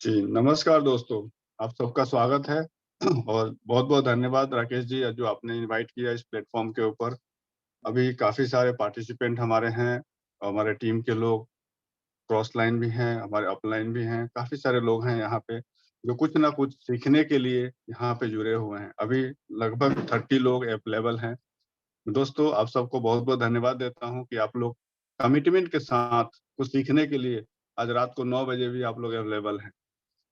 जी, नमस्कार दोस्तों। आप सबका स्वागत है और बहुत-बहुत धन्यवाद राकेश जी जो आपने इनवाइट किया इस प्लेटफ़ॉर्म के ऊपर। अभी काफ़ी सारे पार्टिसिपेंट हमारे हैं, हमारे टीम के लोग क्रॉस लाइन भी हैं, हमारे अपलाइन भी हैं, काफ़ी सारे लोग हैं यहाँ पे, जो कुछ ना कुछ सीखने के लिए यहाँ पे जुड़े हुए हैं। अभी लगभग 30 लोग अवेलेबल हैं। दोस्तों, आप सबको बहुत-बहुत धन्यवाद देता हूँ कि आप लोग कमिटमेंट के साथ कुछ सीखने के लिए आज रात को 9 बजे भी आप लोग अवेलेबल हैं।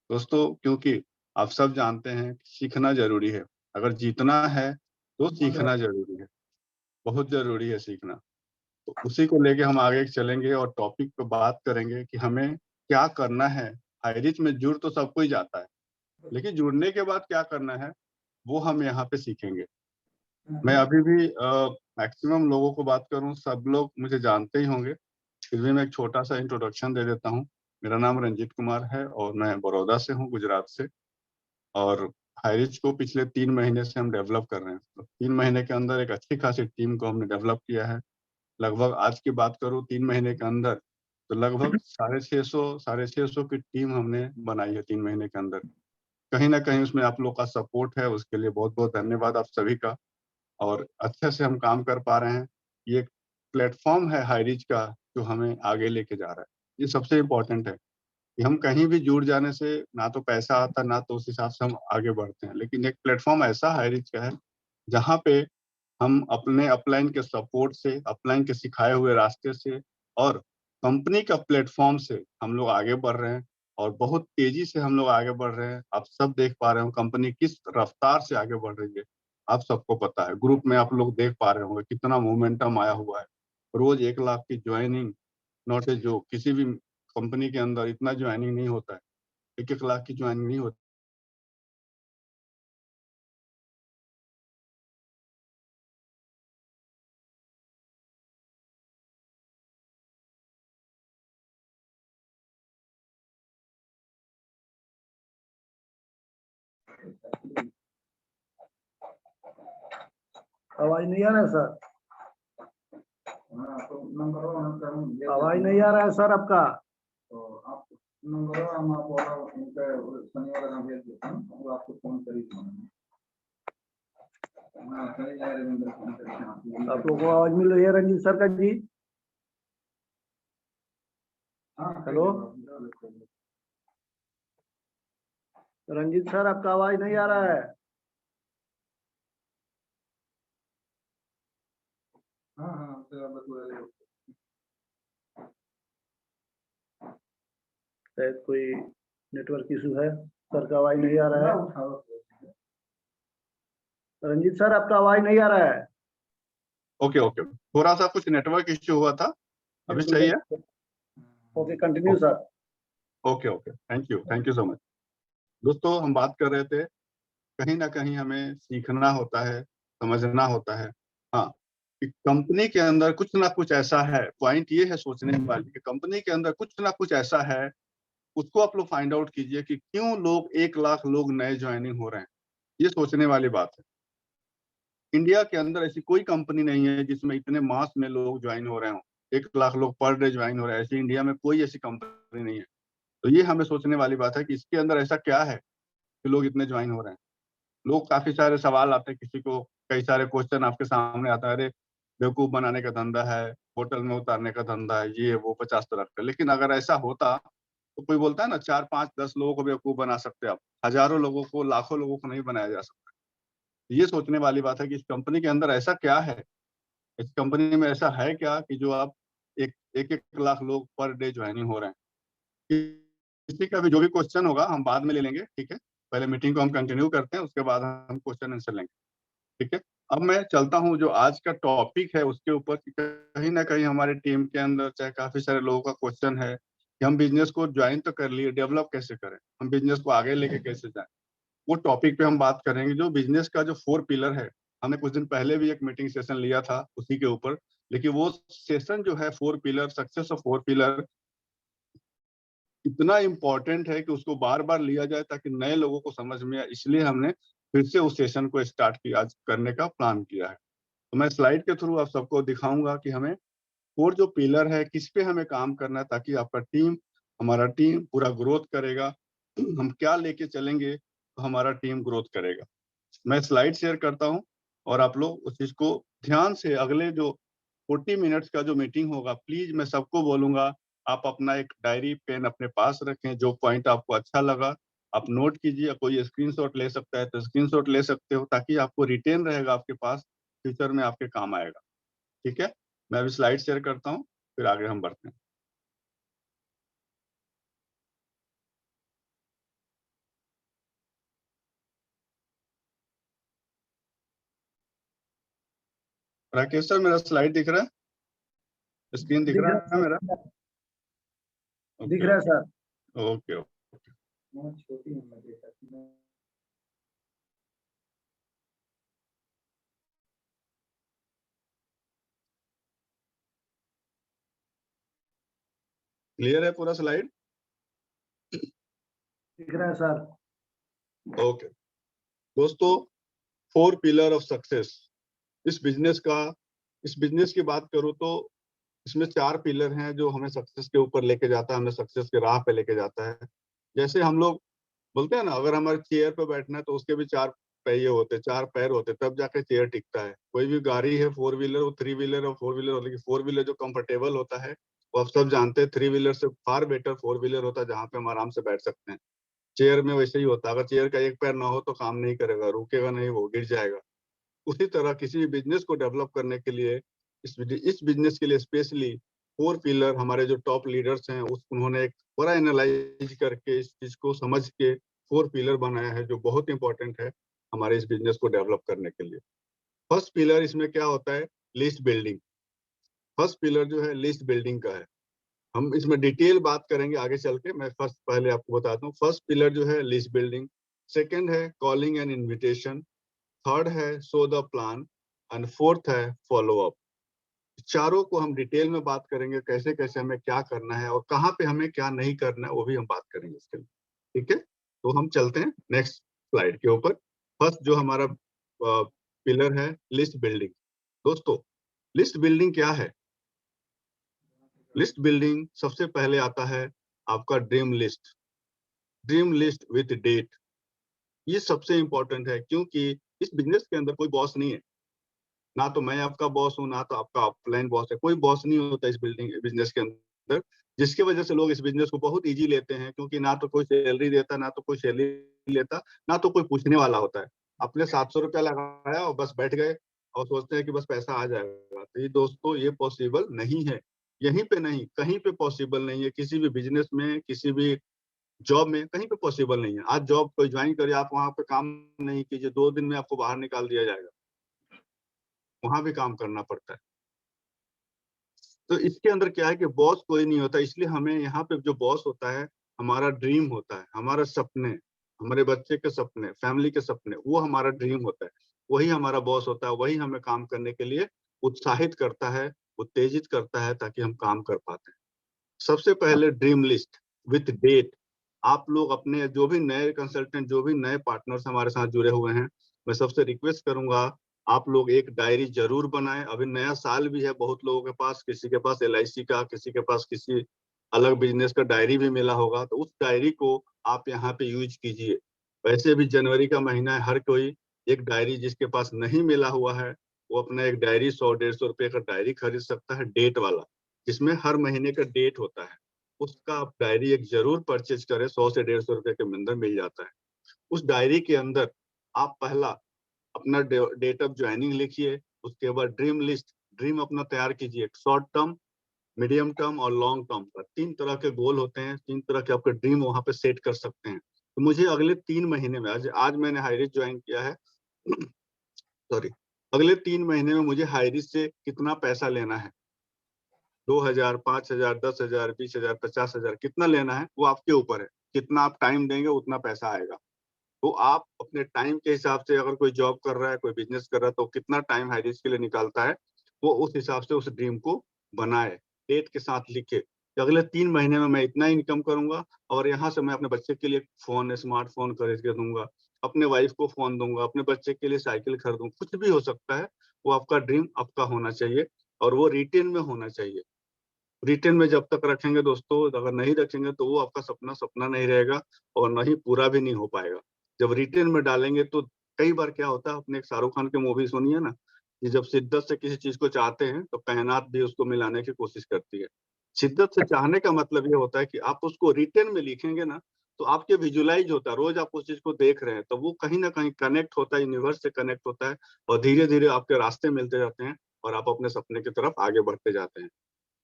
दोस्तों, क्योंकि आप सब जानते हैं कि सीखना ज़रूरी है। अगर जीतना है, तो सीखना ज़रूरी है, बहुत ज़रूरी है सीखना। तो उसी को लेके हम आगे चलेंगे और टॉपिक पे बात करेंगे कि हमें क्या करना है। हाई रिच में जुड़ तो सब कोई जाता है, लेकिन जुड़ने के बाद क्या करना है, वो हम यहाँ पे सीखेंगे। मैं अभी भी मैक्सिमम लोगों को बात करूँ, सब लोग मुझे जानते ही होंगे, फिर भी मैं एक छोटा-सा इंट्रोडक्शन दे देता हूँ। मेरा नाम रंजीत कुमार है और मैं बड़ौदा से हूँ, गुजरात से। और हाइरिच को पिछले 3 महीने से हम डेवलप कर रहे हैं। तो 3 महीने के अंदर एक अच्छी खासी टीम को हमने डेवलप किया है। लगभग आज की बात करूँ 3 महीने के अंदर, तो लगभग 650 की टीम हमने बनाई है 3 महीने के अंदर। कहीं न कहीं उसमें आप लोग का सपोर्ट है, उसके लिए बहुत-बहुत धन्यवाद आप सभी का और अच्छे से हम काम कर पा रहे हैं। ये एक प्लेटफ़ॉर्म है हाइरिच का जो हमें आगे लेके जा रहा है। ये सबसे इम्पोर्टेंट है। कि हम कहीं भी जुड़ जाने से ना तो पैसा आता, ना तो उस हिसाब से हम आगे बढ़ते हैं। लेकिन एक प्लेटफ़ॉर्म ऐसा हाइरिच का है, जहाँ पे हम अपने अपलाइन के सपोर्ट से, अपलाइन के सिखाए हुए रास्ते से और कंपनी का प्लेटफ़ॉर्म से हम लोग आगे बढ़ रहे हैं और बहुत तेज़ी से हम लोग आगे बढ़ रहे हैं। आप सब देख पा रहे हो कंपनी किस रफ़्तार से आगे बढ़ रही है, आप सबको पता है। ग्रुप में आप लोग देख पा रहे होंगे कितना मोमेंटम आया हुआ है। रोज़ 1 लाख की जॉइनिंग नॉट ए जोक, किसी भी कंपनी के अंदर इतना जॉइनिंग नहीं होता है। 1-1 लाख की जॉइनिंग नहीं होती। आवाज नहीं आ रहा है सर? आवाज नहीं आ रहा है सर आपका? आप नंबर हम आपको शनिवार का भेज देते हैं, वो आपको फोन करेगी। आप लोगों को आवाज मिल रही है रंजीत सर का जी? हेलो रंजीत सर, आपका आवाज नहीं आ रहा है? हाँ शायद कोई नेटवर्क इशू है, सर का आवाज नहीं आ रहा है। रंजीत सर, आपका आवाज नहीं आ रहा है? Okay, okay. थोड़ा-सा कुछ नेटवर्क इश्यू हुआ था। अभी सही है? Okay, continue sir. Okay, okay. Thank you so much. दोस्तों, हम बात कर रहे थे, कहीं न कहीं हमें सीखना होता है, समझना होता है। हाँ, कि कंपनी के अंदर कुछ ना कुछ ऐसा है, पॉइंट ये है सोचने वाली कि कंपनी के अंदर कुछ ना कुछ ऐसा है, उसको आप लोग फाइंड आउट कीजिए कि क्यों लोग 1 लाख लोग नए जॉइनिंग हो रहे हैं। ये सोचने वाली बात है। इंडिया के अंदर ऐसी कोई कंपनी नहीं है जिसमें इतने मास में लोग ज्वाइन हो रहे हों। 1 लाख लोग पर डे ज्वाइन हो रहे हैं, ऐसी इंडिया में कोई ऐसी कंपनी नहीं है। तो ये हमें सोचने वाली बात है कि इसके अंदर ऐसा क्या है कि लोग इतने ज्वाइन हो रहे हैं। लोग काफ़ी सारे सवाल आते हैं, किसी को कई सारे क्वेश्चन आपके सामने आता है, अरे! बेवकूफ़ बनाने का धंधा है, होटल में उतारने का धंधा है, ये वो 50 तरह का। लेकिन अगर ऐसा होता, तो कोई बोलता है ना 4, 5, 10 लोगों को बेवकूफ़ बना सकते हैं आप। हज़ारों लोगों को, लाखों लोगों को नहीं बनाया जा सकता। ये सोचने वाली बात है कि इस कंपनी के अंदर ऐसा क्या है? इस कंपनी में ऐसा है क्या कि जो आप एक 1-1 लाख लोग पर डे जॉइनिंग हो रहे हैं? किसी का भी जो भी क्वेश्चन होगा हम बाद में ले लेंगे, ठीक है? पहले मीटिंग को हम कंटिन्यू करते हैं, उसके बाद हम क्वेश्चन आंसर लेंगे, ठीक है? अब मैं चलता हूँ जो आज का टॉपिक है उसके ऊपर कि कहीं न कहीं हमारी टीम के अंदर चाहे काफ़ी सारे लोगों का क्वेश्चन है कि हम बिज़नेस को जॉइन तो कर लिए, डेवलप कैसे करें? हम बिज़नेस को आगे लेके कैसे जाएँ? वो टॉपिक पे हम बात करेंगे जो बिज़नेस का जो 4 पिलर है। हमने कुछ दिन पहले भी एक मीटिंग सेशन लिया था उसी के ऊपर, लेकिन वो सेशन जो है 4 पिलर सक्सेस ऑफ 4 पिलर इतना इम्पोर्टेंट है कि उसको बार-बार लिया जाए ताकि नए लोगों को समझ में आए, इसलिए हमने फिर से उस सेशन को स्टार्ट किया आज करने का प्लान किया है। तो मैं स्लाइड के थ्रू आप सबको दिखाऊंगा कि हमें 4 जो पिलर है किस पे हमें काम करना है, ताकि आपका हमारा टीम पूरा ग्रोथ करेगा। हम क्या लेके चलेंगे तो हमारा टीम ग्रोथ करेगा। मैं स्लाइड शेयर करता हूं और आप लोग उस चीज को ध्यान से, अगले जो 40 मिनट्स का जो मीटिंग होगा, प्लीज मैं सबको बोलूंगा आप अपना एक डायरी पेन अपने पास रखें। जो पॉइंट आपको अच्छा लगा आप नोट कीजिए, कोई स्क्रीनशॉट ले सकता है तो स्क्रीनशॉट ले सकते हो, ताकि आपको रिटेन रहेगा आपके पास, फ्यूचर में आपके काम आएगा। ठीक है, मैं अभी स्लाइड शेयर करता हूँ, फिर आगे हम बढ़ते हैं। राकेश सर, मेरा स्लाइड दिख रहा है? स्क्रीन दिख दिख रहा रहा है है मेरा? सर, दिख ओके रहा है सर। Okay okay. बहुत छोटी है, मैं देखा कि क्लियर है पूरा स्लाइड? दिख रहा है सर। ओके दोस्तों, 4 पिलर ऑफ सक्सेस। इस बिजनेस का, इस बिजनेस की बात करूं तो इसमें 4 पिलर हैं जो हमें सक्सेस के ऊपर लेके जाता है, हमें सक्सेस के राह पे लेके जाता है। जैसे हम लोग बोलते हैं ना, अगर हमारे चेयर पे बैठना है तो उसके भी 4 पहिए होते हैं, 4 पैर होते हैं, तब जाके चेयर टिकता है। कोई भी गाड़ी है 4 व्हीलर, वो 3 व्हीलर और 4 व्हीलर होती है। 4 व्हीलर जो कंफर्टेबल होता है वो आप सब जानते हैं, 3 व्हीलर से फार बेटर 4 व्हीलर होता है, जहाँ पे हम आराम से बैठ सकते हैं। चेयर में वैसे ही होता है, अगर चेयर का एक पैर ना हो तो काम नहीं करेगा, रुकेगा नहीं, वो गिर जाएगा। उसी तरह किसी भी बिजनेस को डेवलप करने के लिए, इस बिजनेस के लिए स्पेशली 4 पिलर, हमारे जो टॉप लीडर्स हैं उन्होंने एक बड़ा एनालाइज करके इस चीज को समझ के 4 पिलर बनाया है, जो बहुत इंपॉर्टेंट है हमारे इस बिजनेस को डेवलप करने के लिए। फर्स्ट पिलर इसमें क्या होता है? List building. फर्स्ट पिलर जो है लिस्ट बिल्डिंग का है। हम इसमें डिटेल बात करेंगे आगे चल के, मैं फर्स्ट पहले आपको बताता हूँ। फर्स्ट पिलर जो है लिस्ट बिल्डिंग, सेकंड है कॉलिंग एंड इनविटेशन, थर्ड है show the plan, and fourth है फॉलो अप। चारों को हम डिटेल में बात करेंगे, कैसे कैसे हमें क्या करना है और कहाँ पे हमें क्या नहीं करना है, वो भी हम बात करेंगे इसके लिए। ठीक है, तो हम चलते हैं नेक्स्ट स्लाइड के ऊपर। फर्स्ट जो हमारा पिलर है लिस्ट बिल्डिंग। दोस्तों, लिस्ट बिल्डिंग क्या है? लिस्ट बिल्डिंग सबसे पहले आता है आपका dream list. Dream list with date, ये सबसे इंपॉर्टेंट है, क्योंकि इस बिजनेस के अंदर कोई बॉस नहीं है। ना तो मैं आपका बॉस हूँ, ना तो आपका ऑफलाइन बॉस है, कोई बॉस नहीं होता इस बिजनेस के अंदर। जिसकी वजह से लोग इस बिजनेस को बहुत इजी लेते हैं, क्योंकि ना तो कोई सैलरी देता, ना तो कोई सैलरी लेता, ना तो कोई पूछने वाला होता है। आपने 700 रुपया लगाया और बस बैठ गए और सोचते हैं कि बस पैसा आ जाएगा। तो ये दोस्तों, ये पॉसिबल नहीं है। यहीं पे नहीं, कहीं पे पॉसिबल नहीं है। किसी भी बिजनेस में, किसी भी जॉब में, कहीं पे पॉसिबल नहीं है। आज जॉब कोई ज्वाइन करे, आप वहां पे काम नहीं कीजिए, 2 दिन में आपको बाहर निकाल दिया जाएगा। वहां भी काम करना पड़ता है। तो इसके अंदर क्या है कि बॉस कोई नहीं होता, इसलिए हमें यहाँ पे जो बॉस होता है, हमारा ड्रीम होता है, हमारे सपने, हमारे बच्चे के सपने, फैमिली के सपने, वो हमारा ड्रीम होता है। वही हमारा बॉस होता है, वही हमें काम करने के लिए उत्साहित करता है, उत्तेजित करता है, ताकि हम काम कर पाते हैं। सबसे पहले ड्रीम लिस्ट विथ डेट। आप लोग अपने जो भी नए कंसल्टेंट, जो भी नए पार्टनर्स हमारे साथ जुड़े हुए हैं, मैं सबसे रिक्वेस्ट करूंगा आप लोग एक डायरी जरूर बनाएं। अभी नया साल भी है, बहुत लोगों के पास, किसी के पास LIC का, किसी के पास किसी अलग बिजनेस का डायरी भी मिला होगा, तो उस डायरी को आप यहाँ पे यूज कीजिए। वैसे भी जनवरी का महीना है, हर कोई एक डायरी, जिसके पास नहीं मिला हुआ है वो अपना एक डायरी 100-150 रुपए का डायरी खरीद सकता है, डेट वाला, जिसमें हर महीने का डेट होता है। उसका आप डायरी एक जरूर परचेज करें, 100 से 150 रुपए के अंदर मिल जाता है। उस डायरी के अंदर आप पहला अपना डेट ऑफ ज्वाइनिंग लिखिए। उसके बाद ड्रीम लिस्ट, ड्रीम अपना तैयार कीजिए। शॉर्ट टर्म, मीडियम टर्म और लॉन्ग टर्म का 3 तरह के गोल होते हैं, 3 तरह के आपके ड्रीम वहां पे सेट कर सकते हैं। तो मुझे अगले 3 महीने में, आज मैंने हाईरिच ज्वाइन किया है सॉरी, अगले 3 महीने में मुझे हाईरिच से कितना पैसा लेना है, 2,000, 5,000, 10,000, 20,000, 50,000, कितना लेना है वो आपके ऊपर है। कितना आप टाइम देंगे उतना पैसा आएगा। तो आप अपने टाइम के हिसाब से, अगर कोई जॉब कर रहा है, कोई बिजनेस कर रहा है, तो कितना टाइम हाई रिस्क के लिए निकालता है, वो उस हिसाब से उस ड्रीम को बनाए, डेट के साथ लिखे कि अगले 3 महीने में मैं इतना इनकम करूंगा, और यहाँ से मैं अपने बच्चे के लिए फोन, स्मार्टफोन खरीद के दूंगा, अपने वाइफ को फोन दूंगा, अपने बच्चे के लिए साइकिल खरीदूंगा, कुछ भी हो सकता है। वो आपका ड्रीम आपका होना चाहिए और वो रिटेन में होना चाहिए। रिटेन में जब तक रखेंगे दोस्तों, अगर नहीं रखेंगे तो वो आपका सपना सपना नहीं रहेगा और ना ही पूरा भी नहीं हो पाएगा। जब रिटेन में डालेंगे तो कई बार क्या होता है, आपने एक शाहरुख खान की मूवी सुनी है ना, कि जब शिद्दत से किसी चीज को चाहते हैं तो कायनात भी उसको मिलाने की कोशिश करती है। शिद्दत से चाहने का मतलब ये होता है कि आप उसको रिटेन में लिखेंगे ना, तो आपके विजुलाइज होता है, रोज आप उस चीज को देख रहे हैं, तो वो कहीं ना कहीं कनेक्ट होता है, यूनिवर्स से कनेक्ट होता है और धीरे धीरे आपके रास्ते मिलते जाते हैं और आप अपने सपने की तरफ आगे बढ़ते जाते हैं।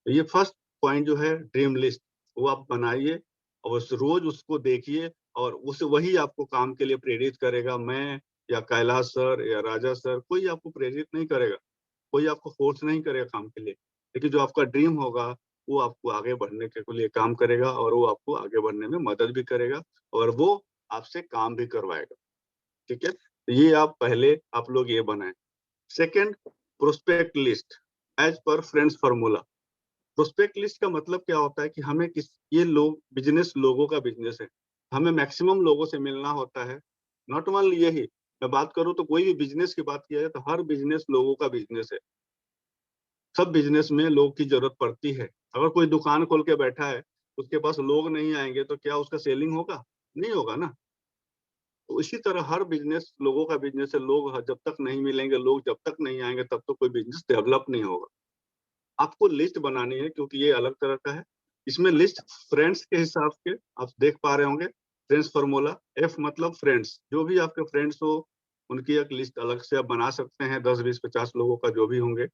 तो ये फर्स्ट पॉइंट जो है ड्रीम लिस्ट, वो आप बनाइए और रोज उसको देखिए और उस वही आपको काम के लिए प्रेरित करेगा। मैं या कैलाश सर या राजा सर, कोई आपको प्रेरित नहीं करेगा, कोई आपको फोर्स नहीं करेगा काम के लिए, लेकिन जो आपका ड्रीम होगा वो आपको आगे बढ़ने के लिए काम करेगा और वो आपको आगे बढ़ने में मदद भी करेगा और वो आपसे काम भी करवाएगा। ठीक है, तो ये आप पहले आप लोग ये बनाएं। Second, prospect list as per friends formula. Prospect list का मतलब क्या होता है कि हमें किस, ये लोग बिजनेस, लोगों का बिजनेस है, हमें मैक्सिमम लोगों से मिलना होता है। नॉट ओनली यही, मैं बात करूं तो कोई भी बिजनेस की बात किया जाए तो हर बिजनेस लोगों का बिजनेस है। सब बिजनेस में लोग की जरूरत पड़ती है। अगर कोई दुकान खोल के बैठा है, उसके पास लोग नहीं आएंगे तो क्या उसका सेलिंग होगा? नहीं होगा ना। तो इसी तरह हर बिजनेस लोगों का बिजनेस है। लोग जब तक नहीं मिलेंगे, लोग जब तक नहीं आएंगे, तब तक कोई बिजनेस डेवलप नहीं होगा। आपको लिस्ट बनानी है क्योंकि ये अलग तरह का है। इसमें लिस्ट फ्रेंड्स के हिसाब से आप देख पा रहे होंगे, फ्रेंड्स फॉर्मूला, एफ मतलब फ्रेंड्स, जो भी आपके फ्रेंड्स हो उनकी एक लिस्ट अलग से आप बना सकते हैं, 10 20 50 लोगों का जो भी होंगे।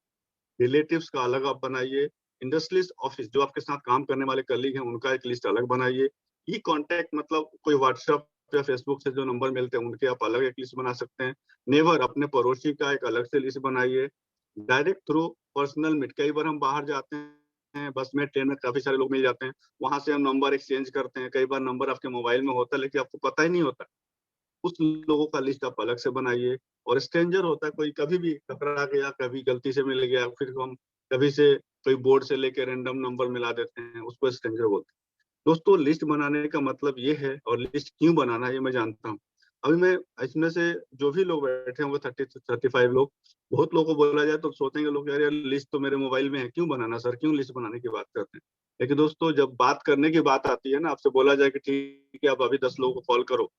रिलेटिव्स का अलग आप बनाइए। इंडस्ट्रियलिस्ट ऑफिस, जो आपके साथ काम करने वाले कलीग हैं, उनका एक लिस्ट अलग बनाइए। ई कॉन्टैक्ट मतलब कोई व्हाट्सएप या फेसबुक से जो नंबर मिलते हैं उनके आप अलग एक लिस्ट बना सकते हैं। नेवर, अपने पड़ोसी का एक अलग से लिस्ट बनाइए। डायरेक्ट थ्रू पर्सनल मीट, कई बार हम बाहर जाते हैं, बस में, ट्रेन में, काफी सारे लोग मिल जाते हैं, वहां से हम नंबर एक्सचेंज करते हैं। कई बार नंबर आपके मोबाइल में होता है लेकिन आपको पता ही नहीं होता, उस लोगों का लिस्ट आप अलग से बनाइए। और स्ट्रेंजर होता है, कोई कभी भी टकरा गया, कभी गलती से मिल गया, फिर हम कभी से कोई बोर्ड से लेके रैंडम नंबर मिला देते हैं, उसको स्ट्रेंजर बोलते हैं। दोस्तों, लिस्ट बनाने का मतलब ये है, और लिस्ट क्यों बनाना है ये मैं जानता हूँ। अभी मैं इसमें से जो भी लोग बैठे होंगे 30 35 लोग, बहुत लोगों को बोला जाए तो सोचेंगे लोग, यार लिस्ट तो मेरे मोबाइल में है, क्यों बनाना सर, क्यों लिस्ट बनाने की बात करते हैं। लेकिन दोस्तों, जब बात करने की बात आती है ना, आपसे बोला जाए कि ठीक है आप अभी 10 लोगों को कॉल करो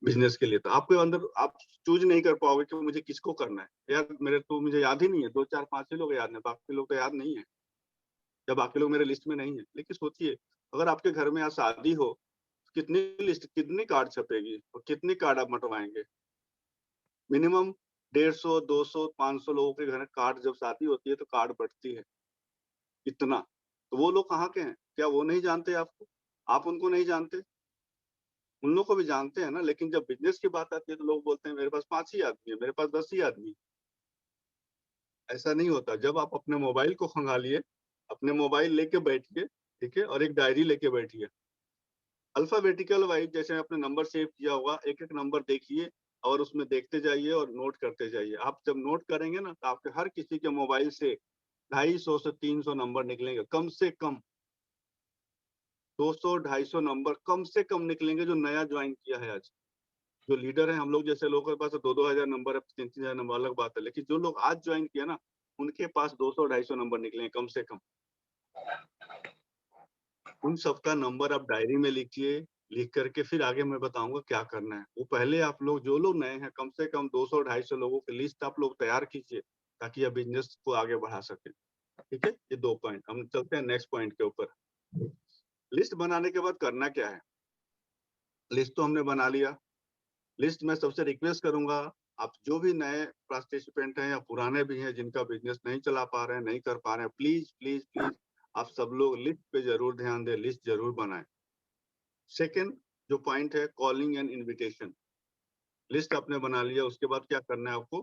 बिजनेस के लिए, तो आपके अंदर आप चूज नहीं कर पाओगे कि मुझे किसको करना है। यार मेरे तो, मुझे याद ही नहीं है, 2 4 5 ही लोग याद है, बाकी लोग तो याद नहीं है, जब बाकी लोग मेरे लिस्ट में नहीं है। लेकिन सोचिए, अगर आपके घर में आज शादी हो, कितनी लिस्ट, कितनी कार्ड छपेगी और कितनी कार्ड आप बंटवाएंगे। मिनिमम 150 200 500 लोगों के घर कार्ड, जब शादी होती है तो कार्ड बंटती है, इतना। तो वो लोग कहाँ के हैं? क्या वो नहीं जानते आपको? आप उनको नहीं जानते? उन लोग को भी जानते हैं ना। लेकिन जब बिजनेस की बात आती है तो लोग बोलते हैं मेरे पास 5 ही आदमी है, मेरे पास 10 ही आदमी है। ऐसा नहीं होता। जब आप अपने मोबाइल को खंगालिए, अपने मोबाइल लेके बैठिए, ठीक है, और एक डायरी लेके बैठिए, अल्फाबेटिकल वाइज, जैसे आपने नंबर सेव किया होगा, एक एक नंबर देखिए और उसमें देखते जाइए और नोट करते जाइए। आप जब नोट करेंगे ना, तो आपके हर किसी के मोबाइल से 250 से 300 नंबर निकलेंगे कम से कम। 200 250 नंबर कम से कम निकलेंगे जो नया ज्वाइन किया है आज। जो लीडर है, हम लोग जैसे लोगों के पास 2 2 हजार नंबर है, 3 3 हजार नंबर, अलग बात है। लेकिन जो लोग आज ज्वाइन किया ना, उनके पास 200 250 नंबर निकले कम से कम। उन सबका नंबर आप डायरी में लिखिए। लिख करके फिर आगे मैं बताऊंगा क्या करना है। वो पहले आप लोग, जो लोग नए हैं, कम से कम 200 250 लोगों की लिस्ट आप लोग तैयार कीजिए, ताकि आप बिजनेस को आगे बढ़ा सके। ठीक है, ये 2 पॉइंट। हम चलते हैं नेक्स्ट पॉइंट के ऊपर। लिस्ट बनाने के बाद करना क्या है? लिस्ट तो हमने बना लिया। लिस्ट में सबसे रिक्वेस्ट करूंगा, आप जो भी नए पार्टिसिपेंट हैं या पुराने भी हैं जिनका बिजनेस नहीं चला पा रहे हैं, नहीं कर पा रहे हैं, प्लीज प्लीज प्लीज आप सब लोग लिस्ट पे जरूर ध्यान दें, लिस्ट जरूर बनाएं। सेकंड जो पॉइंट है, कॉलिंग एंड इनविटेशन। लिस्ट आपने बना लिया, उसके बाद क्या करना है आपको?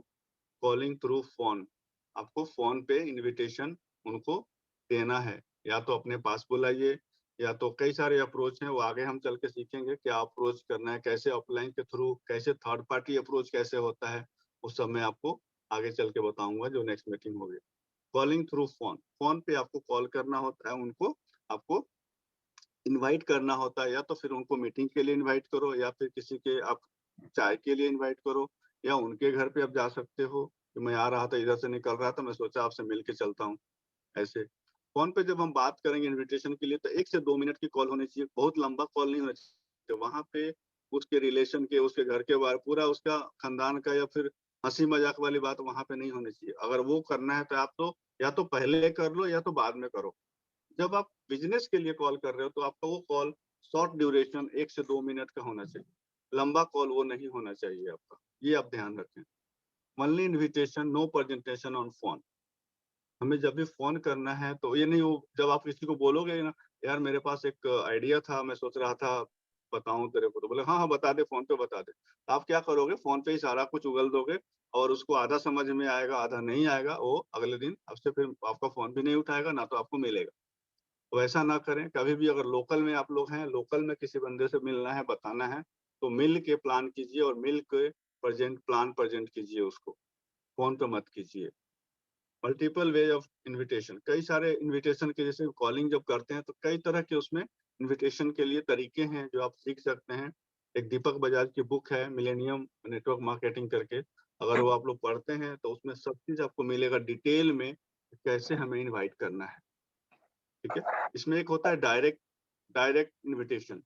Calling through phone. आपको फोन पे इनविटेशन उनको देना है। या तो अपने पास बुलाइए, या तो कई सारे अप्रोच हैं, वो आगे हम चल के सीखेंगे क्या अप्रोच करना है, कैसे ऑफलाइन के थ्रू, कैसे थर्ड पार्टी अप्रोच कैसे होता है, उस सब मैं आपको आगे चल के बताऊंगा जो नेक्स्ट मीटिंग होगी। कॉलिंग थ्रू फोन, फोन पे आपको कॉल करना होता है उनको, आपको इनवाइट करना होता है। या तो फिर उनको मीटिंग के लिए इनवाइट करो, या फिर किसी के आप चाय के लिए इनवाइट करो, या उनके घर पे आप जा सकते हो, कि मैं आ रहा था, इधर से निकल रहा था, मैं सोचा आपसे मिल के चलता हूँ। ऐसे फ़ोन पे जब हम बात करेंगे इन्विटेशन के लिए तो 1 से 2 मिनट की कॉल होनी चाहिए, बहुत लंबा कॉल नहीं होना चाहिए। वहाँ पे उसके रिलेशन के, उसके घर के बारे पूरा उसका खानदान का या फिर हँसी-मज़ाक वाली बात वहाँ पे नहीं होनी चाहिए। अगर वो करना है तो आप तो या तो पहले कर लो या तो बाद में करो। जब आप बिज़नेस के लिए कॉल कर रहे हो तो आपका वो कॉल शॉर्ट ड्यूरेशन 1 से 2 मिनट का होना चाहिए। लंबा कॉल वो नहीं होना चाहिए आपका, ये आप ध्यान रखें। Only invitation, no presentation on phone. हमें जब भी फ़ोन करना है तो ये नहीं हो जब आप किसी को बोलोगे ना, यार मेरे पास एक आइडिया था, मैं सोच रहा था बताऊँ तेरे को, तो बोले हाँ, हाँ बता दे, फ़ोन पे बता दे। तो आप क्या करोगे, फ़ोन पे ही सारा कुछ उगल दोगे और उसको आधा समझ में आएगा, आधा नहीं आएगा, वो अगले दिन आपसे फिर आपका फ़ोन भी नहीं उठाएगा, ना तो आपको मिलेगा। तो ऐसा ना करें, कभी भी अगर लोकल में आप लोग हैं, लोकल में किसी बंदे से मिलना है, बताना है, तो मिल के प्लान कीजिए और मिल के प्लान प्रेज़ेंट कीजिए उसको, फ़ोन पे मत कीजिए। मल्टीपल वे ऑफ इन्विटेशन, कई सारे इन्विटेशन के जैसे कॉलिंग जब करते हैं तो कई तरह के उसमें इन्विटेशन के लिए तरीके हैं जो आप सीख सकते हैं। एक दीपक बजाज की बुक है मिलेनियम नेटवर्क मार्केटिंग करके, अगर वो आप लोग पढ़ते हैं तो उसमें सब चीज आपको मिलेगा डिटेल में कि कैसे हमें इनवाइट करना है। ठीक है, इसमें एक होता है डायरेक्ट डायरेक्ट इन्विटेशन,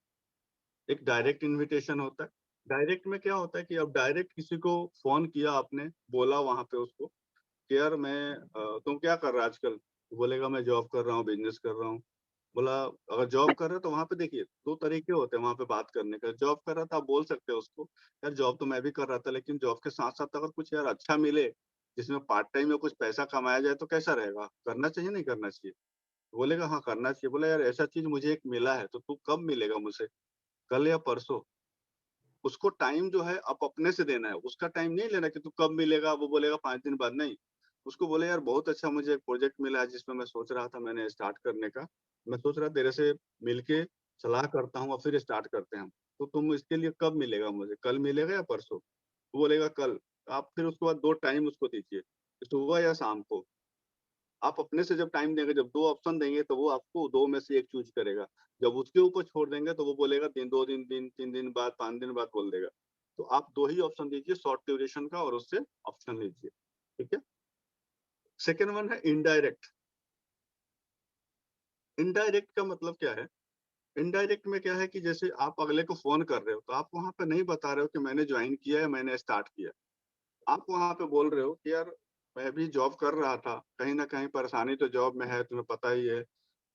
एक डायरेक्ट इन्विटेशन होता है। डायरेक्ट में क्या होता है कि अब डायरेक्ट किसी को फोन किया आपने, बोला वहां पे उसको कि यार तुम क्या कर रहा है आजकल? वो बोलेगा मैं जॉब कर रहा हूँ, बिज़नेस कर रहा हूँ। बोला अगर जॉब कर रहे हो तो वहाँ पे देखिए 2 तरीके होते हैं वहाँ पे बात करने का। जॉब कर रहा था आप बोल सकते हो उसको, यार जॉब तो मैं भी कर रहा था लेकिन जॉब के साथ-साथ अगर कुछ यार अच्छा मिले, जिसमें पार्ट टाइम में कुछ पैसा कमाया जाए तो कैसा रहेगा? करना चाहिए, नहीं करना चाहिए? बोलेगा हाँ करना चाहिए। बोला यार ऐसा चीज़ मुझे एक मिला है तो तू कब मिलेगा मुझसे? कल या परसों? उसको टाइम जो है आप अपने से देना है, उसका टाइम नहीं लेना कि तू कब मिलेगा, वो बोलेगा 5 दिन बाद, नहीं। उसको बोले यार बहुत अच्छा मुझे एक प्रोजेक्ट मिला है जिसमें मैं सोच रहा था मैंने स्टार्ट करने का। मैं सोच रहा तेरे से मिलके सलाह करता हूँ और फिर स्टार्ट करते हैं हम। तो तुम इसके लिए कब मिलेगा मुझे? कल मिलेगा या परसों? वो बोलेगा कल। आप फिर उसके बाद 2 टाइम उसको दीजिए, सुबह या शाम को। आप अपने से जब टाइम देंगे, जब 2 ऑप्शन देंगे तो वो आपको 2 में से 1 चूज़ करेगा। जब उसके ऊपर छोड़ देंगे तो वो बोलेगा दिन 2 दिन, 3 दिन बाद, 5 दिन बाद बोल देगा। तो आप 2 ही ऑप्शन दीजिए शॉर्ट ड्यूरेशन का और उससे ऑप्शन लीजिए, ठीक है? सेकंड वन है इनडायरेक्ट। इनडायरेक्ट का मतलब क्या है? इनडायरेक्ट में क्या है कि जैसे आप अगले को फ़ोन कर रहे हो, तो आप वहाँ पे नहीं बता रहे हो कि मैंने जॉइन किया है, मैंने स्टार्ट किया। आप वहाँ पे बोल रहे हो कि यार मैं भी जॉब कर रहा था, कहीं न कहीं परेशानी तो जॉब में है, तुम्हें पता ही है।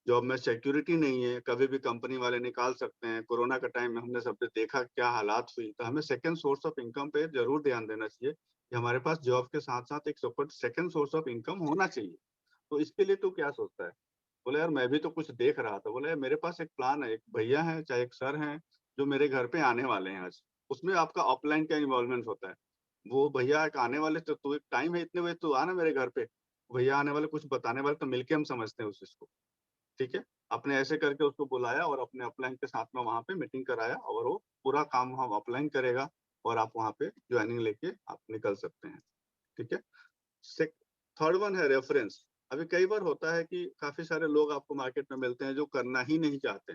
जॉब में सिक्योरिटी नहीं है, कभी भी कंपनी वाले निकाल सकते हैं। कोरोना के टाइम में हमने सबने देखा क्या हालात हुई, तो हमें सेकंड सोर्स ऑफ इनकम पे ज़रूर ध्यान देना चाहिए कि हमारे पास जॉब के साथ-साथ एक सेकंड सोर्स ऑफ इनकम होना चाहिए। तो इसके लिए तू क्या सोचता है? बोला यार मैं भी तो कुछ देख रहा था। बोला यार मेरे पास एक प्लान है, एक भैया हैं, चाहे एक सर हैं, जो मेरे घर पे आने वाले हैं आज। उसमें आपका ऑफलाइन का इन्वॉल्वमेंट होता है। वो भैया एक आने वाले, तो तू एक टाइम है इतने बजे तू आ ना मेरे घर पे। भैया आने वाले, कुछ बताने वाले, तो मिलके हम समझते हैं उस चीज़ को। ठीक है? आपने ऐसे करके उसको बुलाया और अपने अपलाइन के साथ में वहाँ पे मीटिंग कराया और वो पूरा काम हम अपलाइन करेगा और आप वहाँ पे जॉइनिंग लेके आप निकल सकते हैं। ठीक है? सेक थर्ड वन है रेफरेंस। अभी कई बार होता है कि काफ़ी सारे लोग आपको मार्केट में मिलते हैं जो करना ही नहीं चाहते,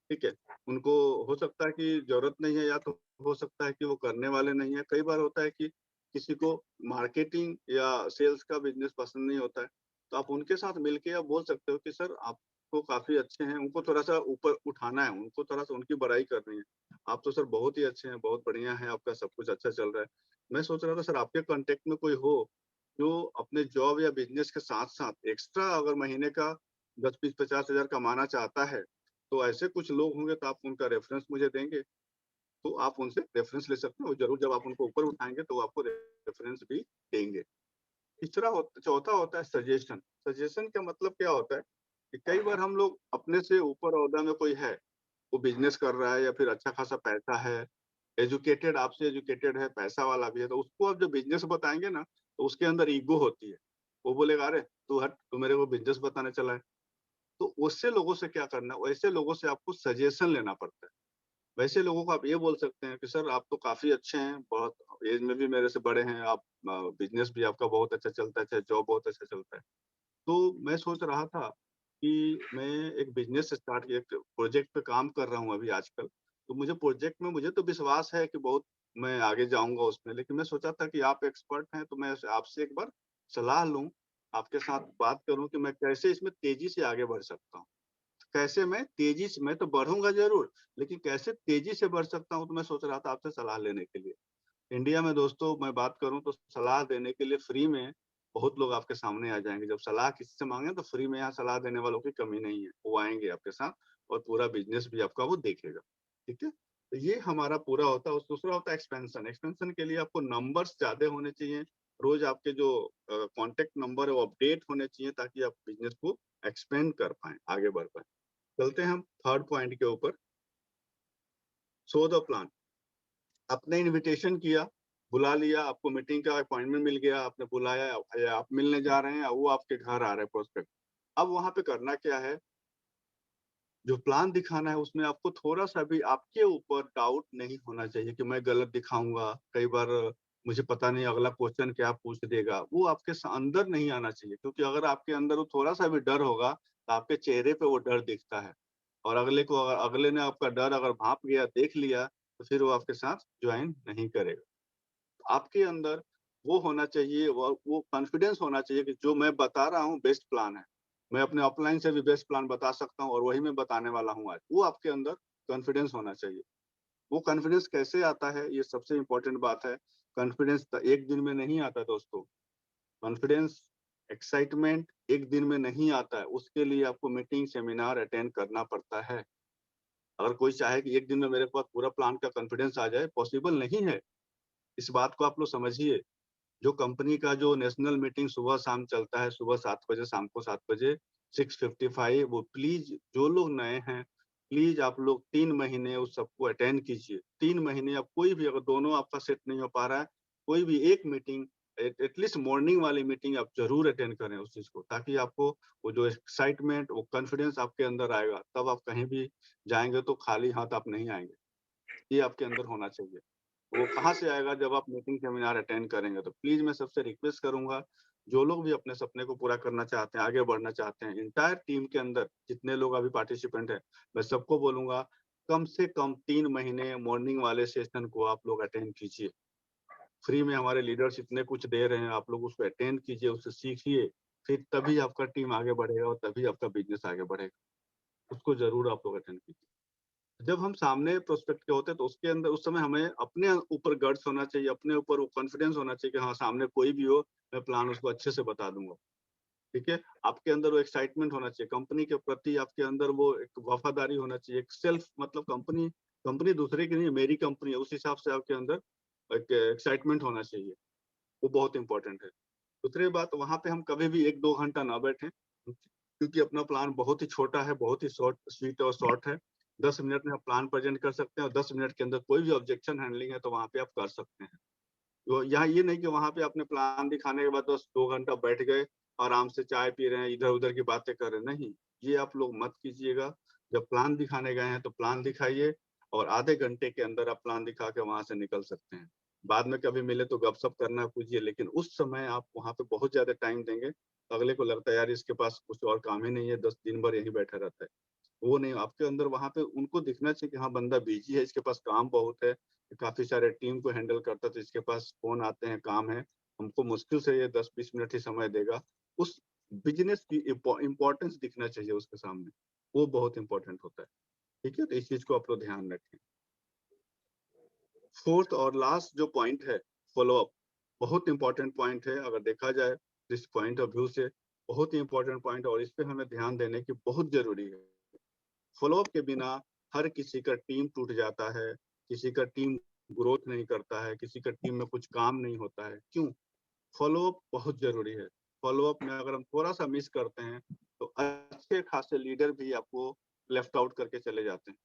ठीक है? उनको हो सकता है कि ज़रूरत नहीं है या तो हो सकता है कि वो करने वाले नहीं हैं। कई बार होता है कि किसी को मार्केटिंग या सेल्स का बिज़नेस पसंद नहीं होता है, तो आप उनके साथ मिलके आप बोल सकते हो कि सर आप तो काफ़ी अच्छे हैं, उनको थोड़ा-सा ऊपर उठाना है, उनको थोड़ा-सा उनकी बड़ाई करनी है। आप तो सर बहुत ही अच्छे हैं, बहुत बढ़िया हैं, आपका सब कुछ अच्छा चल रहा है। मैं सोच रहा था सर आपके कॉन्टैक्ट में कोई हो, जो अपने जॉब या बिज़नेस के साथ-साथ एक्स्ट्रा अगर महीने का 10, 20, 50 हज़ार कमाना चाहता है, तो ऐसे कुछ लोग होंगे तो आप उनका रेफ़रेंस मुझे देंगे, तो आप उनसे रेफ़रेंस ले सकते हो। ज़रूर जब आप उनको ऊपर उठाएँगे तो वो आपको रेफ़रेंस भी देंगे। चौथा होता है सजेशन। सजेशन का मतलब क्या होता है कि कई बार हम लोग अपने से ऊपर ओहदा में कोई है, वो बिज़नेस कर रहा है या फिर अच्छा खासा पैसा है, एजुकेटेड, आपसे एजुकेटेड है, पैसा वाला भी है, तो उसको आप जब बिज़नेस बताएँगे ना, तो उसके अंदर ईगो होती है। वो बोलेगा अरे! तू हट, तू मेरे को बिज़नेस बताने चला है। तो उससे लोगों से क्या करना है, वैसे लोगों से आपको सजेशन लेना पड़ता है। वैसे लोगों को आप ये बोल सकते हैं कि सर आप तो काफ़ी अच्छे हैं, बहुत ऐज में भी मेरे से बड़े हैं, आप बिज़नेस भी आपका बहुत अच्छा चलता है, चाहे जॉब बहुत अच्छा चलता है। तो मैं सोच रहा था कि मैं एक बिज़नेस स्टार्ट किया, एक प्रोजेक्ट पे काम कर रहा हूँ अभी आजकल। तो मुझे प्रोजेक्ट में मुझे तो विश्वास है कि बहुत मैं आगे जाऊंगा उसमें, लेकिन मैं सोचा था कि आप एक्सपर्ट हैं तो मैं आपसे एक बार सलाह लूं, आपके साथ बात करूं कि मैं कैसे इसमें तेजी से आगे बढ़ सकता हूं। कैसे मैं तेजी से, मैं तो बढ़ूंगा जरूर, लेकिन कैसे तेजी से बढ़ सकता हूं, तो मैं सोच रहा था आपसे सलाह लेने के लिए। इंडिया में दोस्तों मैं बात करूं तो सलाह देने के लिए फ्री में बहुत लोग आपके सामने आ जाएंगे। जब सलाह किसी से मांगे तो फ्री में यहाँ सलाह देने वालों की कमी नहीं है, वो आएंगे आपके साथ और पूरा बिजनेस भी आपका वो देखेगा। ठीक है, तो ये हमारा पूरा होता है। और दूसरा होता है एक्सपेंशन। एक्सपेंशन के लिए आपको नंबर्स ज्यादा होने चाहिए, रोज आपके जो कॉन्टेक्ट नंबर है वो अपडेट होने चाहिए, ताकि आप बिजनेस को एक्सपेंड कर पाए, आगे बढ़ पाए। चलते हैं हम थर्ड पॉइंट के ऊपर, शो द प्लान। आपने इनविटेशन किया, बुला लिया, आपको मीटिंग का अपॉइंटमेंट मिल गया, आपने बुलाया या आप मिलने जा रहे हैं, वो आपके घर आ रहे हैं प्रोस्पेक्ट। अब वहां पे करना क्या है, जो प्लान दिखाना है उसमें आपको थोड़ा सा भी आपके ऊपर डाउट नहीं होना चाहिए कि मैं गलत दिखाऊंगा, कई बार मुझे पता नहीं अगला क्वेश्चन क्या पूछ देगा, वो आपके अंदर नहीं आना चाहिए। क्योंकि अगर आपके अंदर वो थोड़ा सा भी डर होगा तो आपके चेहरे पे वो डर दिखता है, और अगले ने आपका डर अगर भांप गया, देख लिया, तो फिर वो आपके साथ ज्वाइन नहीं करेगा। आपके अंदर वो होना चाहिए, वो कॉन्फिडेंस होना चाहिए कि जो मैं बता रहा हूँ बेस्ट प्लान है, मैं अपने ऑफलाइन से भी बेस्ट प्लान बता सकता हूँ और वही मैं बताने वाला हूँ आज। वो आपके अंदर कॉन्फिडेंस होना चाहिए। वो कॉन्फिडेंस कैसे आता है, ये सबसे इंपॉर्टेंट बात है। कॉन्फिडेंस एक दिन में नहीं आता दोस्तों। कॉन्फिडेंस, एक्साइटमेंट एक दिन में नहीं आता है, उसके लिए आपको मीटिंग सेमिनार अटेंड करना पड़ता है। अगर कोई चाहे कि एक दिन में मेरे पास पूरा प्लान का कॉन्फिडेंस आ जाए, पॉसिबल नहीं है। इस बात को आप लोग समझिए। जो कंपनी का जो नेशनल मीटिंग सुबह शाम चलता है, सुबह 7 बजे, शाम को 7 बजे, 6:55, वो प्लीज जो लोग नए हैं, प्लीज आप लोग 3 महीने उस सबको अटेंड कीजिए। 3 महीने आप कोई भी, अगर दोनों आपका सेट नहीं हो पा रहा है, कोई भी एक मीटिंग, एटलीस्ट मॉर्निंग वाली मीटिंग आप जरूर अटेंड करें उस चीज को, ताकि आपको वो जो एक्साइटमेंट, वो कॉन्फिडेंस आपके अंदर आएगा, तब आप कहीं भी जाएंगे तो खाली हाथ आप नहीं आएंगे। ये आपके अंदर होना चाहिए। वो कहाँ से आएगा, जब आप मीटिंग सेमिनार अटेंड करेंगे। तो प्लीज मैं सबसे रिक्वेस्ट करूंगा, जो लोग भी अपने सपने को पूरा करना चाहते हैं, आगे बढ़ना चाहते हैं, इंटायर टीम के अंदर जितने लोग अभी पार्टिसिपेंट हैं, मैं सबको बोलूंगा कम से कम 3 महीने मॉर्निंग वाले सेशन को आप लोग अटेंड कीजिए। फ्री में हमारे लीडर्स इतने कुछ दे रहे हैं, आप लोग उसको अटेंड कीजिए, उससे सीखिए, फिर तभी आपका टीम आगे बढ़ेगा और तभी आपका बिजनेस आगे बढ़ेगा। उसको जरूर आप लोग अटेंड कीजिए। जब हम सामने प्रोस्पेक्ट के होते हैं तो उसके अंदर उस समय हमें अपने ऊपर गट्स होना चाहिए, अपने ऊपर वो कॉन्फिडेंस होना चाहिए कि हाँ, सामने कोई भी हो, मैं प्लान उसको अच्छे से बता दूंगा। ठीक है, आपके अंदर वो एक्साइटमेंट होना चाहिए कंपनी के प्रति, आपके अंदर वो एक वफादारी होना चाहिए, एक सेल्फ, मतलब कंपनी कंपनी दूसरे की नहीं, मेरी कंपनी है, उस हिसाब से आपके अंदर एक एक्साइटमेंट होना चाहिए। वो बहुत इंपॉर्टेंट है। दूसरी बात, वहां पे हम कभी भी 1-2 घंटा ना बैठे, क्योंकि अपना प्लान बहुत ही छोटा है, बहुत ही शॉर्ट, स्वीट और शॉर्ट है। 10 मिनट में आप प्लान प्रेजेंट कर सकते हैं, और 10 मिनट के अंदर कोई भी ऑब्जेक्शन हैंडलिंग है तो वहां पे आप कर सकते हैं। तो यहाँ ये नहीं कि वहां पे आपने प्लान दिखाने के बाद बस 2 घंटा बैठ गए, आराम से चाय पी रहे हैं, इधर उधर की बातें कर रहे हैं, नहीं, ये आप लोग मत कीजिएगा। जब प्लान दिखाने गए हैं तो प्लान दिखाइए, और आधे घंटे के अंदर आप प्लान दिखा के वहां से निकल सकते हैं। बाद में कभी मिले तो गपशप करना कीजिए, लेकिन उस समय आप वहां पे बहुत ज्यादा टाइम देंगे तो अगले को लगता है यार इसके पास कुछ और काम ही नहीं है, 10 दिन भर यहीं बैठा रहता है। वो नहीं, आपके अंदर वहां पे उनको दिखना चाहिए कि हाँ, बंदा बिजी है, इसके पास काम बहुत है, काफी सारे टीम को हैंडल करता है, तो इसके पास फोन आते हैं, काम है, हमको मुश्किल से ये 10-20 मिनट ही समय देगा। उस बिजनेस की इम्पोर्टेंस दिखना चाहिए उसके सामने, वो बहुत इंपॉर्टेंट होता है। ठीक है, तो इस चीज को आप लोग ध्यान रखें। फोर्थ और लास्ट जो पॉइंट है, फॉलो अप, बहुत इंपॉर्टेंट पॉइंट है। अगर देखा जाए इस पॉइंट ऑफ व्यू से, बहुत ही इंपॉर्टेंट पॉइंट, और इस पे हमें ध्यान देने की बहुत जरूरी है। फॉलोअप के बिना हर किसी का टीम टूट जाता है, किसी का टीम ग्रोथ नहीं करता है, किसी का टीम में कुछ काम नहीं होता है। क्यों? फॉलोअप बहुत जरूरी है। फॉलोअप में अगर हम थोड़ा सा मिस करते हैं तो अच्छे खासे लीडर भी आपको लेफ्ट आउट करके चले जाते हैं।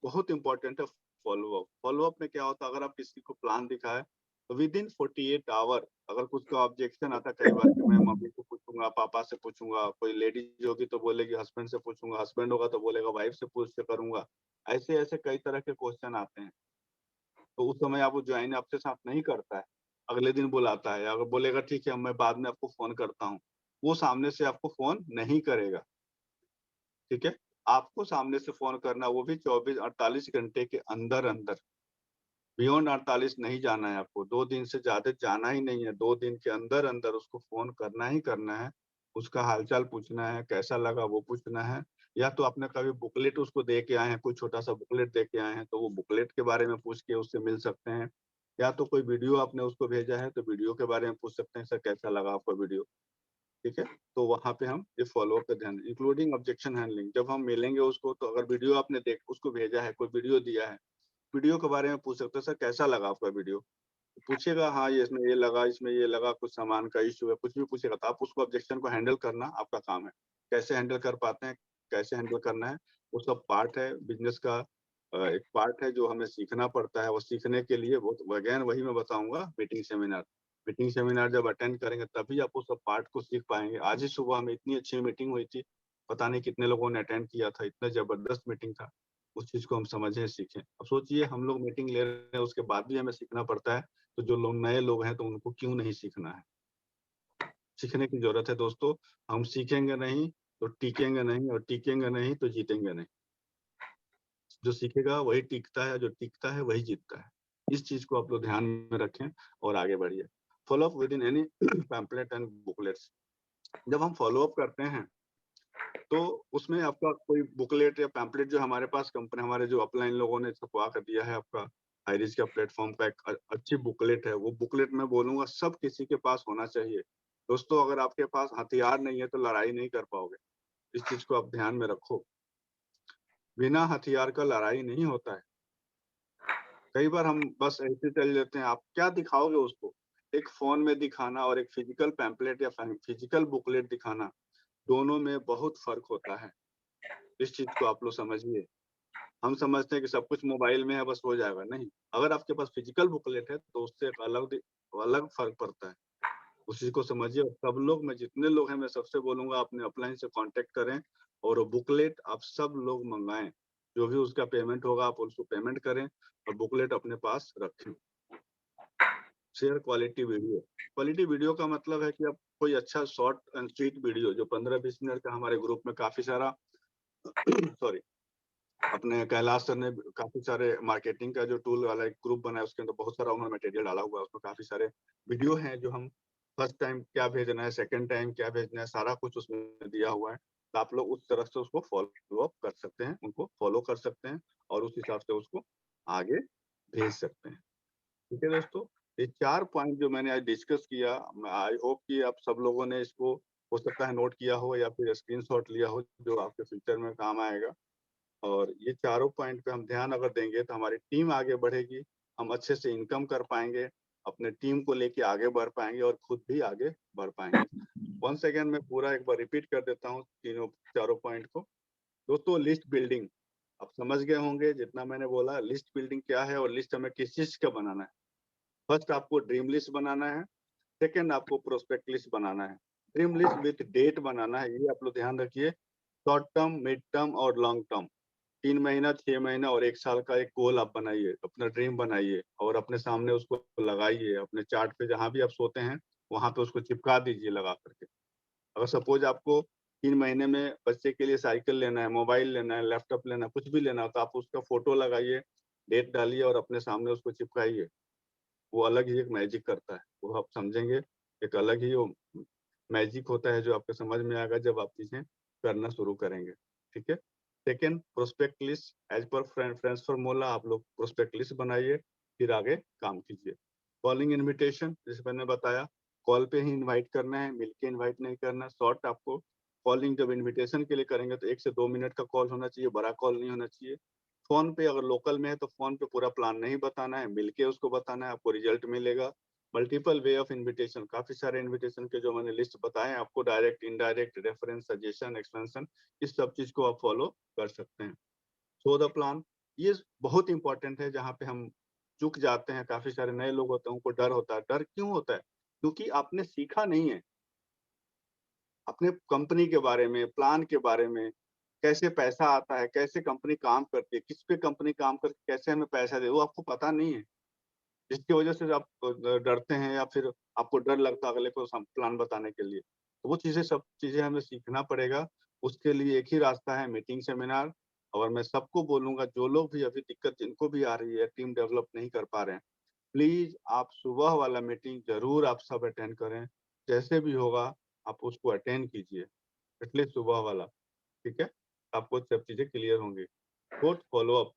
बहुत इंपॉर्टेंट है फॉलोअप। फॉलोअप में क्या होता है, अगर आप किसी को प्लान दिखाए तो विद इन 48 आवर अगर कुछ का ऑब्जेक्शन आता है, कई बार कि मैं मम्मी से पूछूंगा, पापा से पूछूंगा, कोई लेडीज होगी तो बोलेगी हस्बैंड से पूछूंगा, हस्बैंड होगा तो बोलेगा वाइफ से पूछ के करूंगा, ऐसे ऐसे कई तरह के क्वेश्चन आते हैं। तो उस समय आप ज्वाइन आपके साथ नहीं करता है, अगले दिन बुलाता है, अगर बोलेगा ठीक है मैं बाद में आपको फोन करता हूँ, वो सामने से आपको फोन नहीं करेगा। ठीक है, आपको सामने से फोन करना, वो भी 24-48 घंटे के अंदर अंदर। बियॉन्ड 48 नहीं जाना है आपको, 2 दिन से ज़्यादा जाना ही नहीं है, 2 दिन के अंदर-अंदर उसको फ़ोन करना ही करना है, उसका हाल-चाल पूछना है, कैसा लगा वो पूछना है, या तो आपने कभी बुकलेट उसको दे के आए हैं, कोई छोटा-सा बुकलेट दे के आए हैं, तो वो बुकलेट के बारे में पूछ के उससे मिल सकते हैं, या तो कोई वीडियो आपने उसको भेजा है, तो वीडियो के बारे में पूछ सकते हैं, सर कैसा लगा आपका वीडियो, ठीक है? तो वहाँ पे हम ये फ़ॉलो-अप पे ध्यान इंक्लूडिंग ऑब्जेक्शन हैंडलिंग, जब हम मिलेंगे उसको तो अगर वीडियो आपने उसको भेजा है, कोई वीडियो दिया है, वीडियो के बारे में पूछ सकते हैं, सर कैसा लगा आपका वीडियो? पूछेगा हाँ, ये इसमें ये लगा, इसमें ये लगा, कुछ सामान का इश्यू है, कुछ भी पूछेगा तो आप उसको ऑब्जेक्शन को हैंडल करना आपका काम है। कैसे हैंडल कर पाते हैं, कैसे हैंडल करना है, वो सब पार्ट है बिज़नेस का एक पार्ट है जो हमें सीखना पड़ता है और सीखने के लिए बहुत अगेन वही मैं बताऊँगा मीटिंग सेमिनार। मीटिंग सेमिनार जब अटेंड करेंगे तभी आप उस सब पार्ट को सीख पाएँगे। आज ही सुबह हमें इतनी अच्छी मीटिंग हुई थी, पता नहीं कितने लोगों ने अटेंड किया था, इतना ज़बरदस्त मीटिंग था। उस चीज़ को हम समझें, सीखें। अब सोचिए हम लोग मीटिंग ले रहे हैं उसके बाद भी हमें सीखना पड़ता है, तो जो लोग नए लोग हैं तो उनको क्यों नहीं सीखना है? सीखने की ज़रूरत है दोस्तों, हम सीखेंगे नहीं तो टिकेंगे नहीं और टिकेंगे नहीं तो जीतेंगे नहीं। जो सीखेगा वही टिकता है, जो टिकता है वही जीतता है। इस चीज़ को आप लोग ध्यान में रखें और आगे बढ़िए। Follow up with in any pamphlet and booklets. जब हम फॉलो अप करते हैं, तो उसमें आपका कोई बुकलेट या पैम्फलेट जो हमारे पास कंपनी हमारे जो अपलाइन लोगों ने छपवा कर दिया है आपका हाइरिज का प्लेटफ़ॉर्म का एक अच्छी बुकलेट है, वो बुकलेट मैं बोलूँगा सब किसी के पास होना चाहिए। दोस्तों अगर आपके पास हथियार नहीं है तो लड़ाई नहीं कर पाओगे। इस चीज़ को आप ध्यान में रखो। बिना हथियार का लड़ाई नहीं होता है। कई बार हम बस ऐसे चले जाते हैं, आप क्या दिखाओगे उसको? एक फ़ोन में दिखाना और एक फ़िज़िकल पैम्फलेट या फ़िज़िकल बुकलेट दिखाना, दोनों में बहुत फ़र्क होता है। इस चीज़ को आप लोग समझिए। हम समझते हैं कि सब कुछ मोबाइल में है बस हो जाएगा, नहीं। अगर आपके पास फ़िज़िकल बुकलेट है तो उससे एक अलग फ़र्क पड़ता है। उस चीज़ को समझिए और सब लोग मैं जितने लोग हैं मैं सबसे बोलूँगा अपने अपलाइन से कॉन्टैक्ट करें और वो बुकलेट आप सब लोग मँगाएँ। जो भी उसका पेमेंट होगा आप उसको पेमेंट करें और बुकलेट अपने पास रखें। शेयर क्वालिटी वीडियो का मतलब है कि आप कोई अच्छा शॉर्ट एंड स्वीट वीडियो जो 15-20 मिनट का हमारे ग्रुप में काफ़ी सारा सॉरी अपने कैलाश सर ने काफ़ी सारे मार्केटिंग का जो टूल वाला एक ग्रुप बनाया उसके अंदर बहुत सारा उन्होंने मटेरियल डाला हुआ है। उसमें काफ़ी सारे वीडियो हैं जो हम फर्स्ट टाइम क्या भेजना है, सेकंड टाइम क्या भेजना है, सारा कुछ उसमें दिया हुआ है। तो आप लोग उस तरह से उसको फ़ॉलो अप कर सकते हैं, उनको फ़ॉलो कर सकते हैं और उस हिसाब से उसको आगे भेज सकते हैं। ठीक है दोस्तों? ये 4 पॉइंट जो मैंने आज डिस्कस किया, मैं आई होप कि आप सब लोगों ने इसको हो सकता है नोट किया हो या फिर स्क्रीनशॉट लिया हो, जो आपके फ्यूचर में काम आएगा। और ये चारों पॉइंट पे हम ध्यान अगर देंगे तो हमारी टीम आगे बढ़ेगी, हम अच्छे से इनकम कर पाएँगे, अपने टीम को लेके आगे बढ़ पाएँगे और खुद भी आगे बढ़ पाएँगे। वन्स अगेन मैं पूरा एक बार रिपीट कर देता हूँ तीनों चारों पॉइंट को। दोस्तों लिस्ट बिल्डिंग, आप समझ गए होंगे जितना मैंने बोला लिस्ट बिल्डिंग क्या है और लिस्ट हमें किस चीज़ का बनाना है। फर्स्ट आपको ड्रीम लिस्ट बनाना है, सेकंड आपको प्रोस्पेक्ट लिस्ट बनाना है। ड्रीम लिस्ट विथ डेट बनाना है, ये आप लोग ध्यान रखिए। शॉर्ट टर्म, मिड टर्म और लॉन्ग टर्म। 3 महीना, 6 महीना और 1 साल का एक गोल आप बनाइए, अपना ड्रीम बनाइए और अपने सामने उसको लगाइए, अपने चार्ट पे जहाँ भी आप सोते हैं, वहाँ पे उसको चिपका दीजिए लगा कर के। अगर सपोज़ आपको 3 महीने में बच्चे के लिए साइकिल लेना है, मोबाइल लेना है, लैपटॉप लेना है, कुछ भी लेना हो तो आप उसका फ़ोटो लगाइए, डेट डालिए और अपने सामने उसको चिपकाइए। वो अलग ही एक मैजिक करता है, वो आप समझेंगे, एक अलग ही वो मैजिक होता है जो आपको समझ में आएगा जब आप चीज़ें करना शुरू करेंगे, ठीक है? Second prospect list as per friends formula आप लोग प्रोस्पेक्ट लिस्ट बनाइए, फिर आगे काम कीजिए। कॉलिंग इन्विटेशन जैसे मैंने बताया, कॉल पे ही इनवाइट करना है, मिल के इनवाइट नहीं करना। शॉर्ट आपको कॉलिंग जब इन्विटेशन के लिए करेंगे तो 1 से 2 मिनट का कॉल होना चाहिए, बड़ा कॉल नहीं होना चाहिए। फ़ोन पे अगर लोकल में है तो फ़ोन पे पूरा प्लान नहीं बताना है, मिल के उसको बताना है, आपको रिज़ल्ट मिलेगा। मल्टीपल वे ऑफ इन्विटेशन, काफ़ी सारे इन्विटेशन के जो मैंने लिस्ट बताए हैं आपको direct, indirect, reference, suggestion, expansion इस सब चीज़ को आप फ़ॉलो कर सकते हैं। शो द प्लान, ये बहुत इम्पोर्टेंट है जहाँ पे हम चूक जाते हैं, काफ़ी सारे नए लोग होते हैं, उनको डर होता है। डर क्यों होता है? क्योंकि आपने सीखा नहीं है। अपने कंपनी के बारे में, प्लान के बारे में, कैसे पैसा आता है, कैसे कंपनी काम करती है, किस पे कंपनी काम करके कैसे हमें पैसा दे, वो आपको पता नहीं है। जिसकी वजह से आप डरते हैं या फिर आपको डर लगता है अगले को प्लान बताने के लिए। तो वो चीज़ें सब चीज़ें हमें सीखना पड़ेगा। उसके लिए एक ही रास्ता है मीटिंग सेमिनार और मैं सबको बोलूंगा, जो लोग भी अभी दिक्कत जिनको भी आ रही है, टीम डेवलप नहीं कर पा रहे हैं, प्लीज आप सुबह वाला मीटिंग जरूर आप सब अटेंड करें। जैसे भी होगा आप उसको अटेंड कीजिए, एटलीस्ट सुबह वाला, ठीक है। आपको सब चीजें क्लियर होंगी। Fourth, follow up.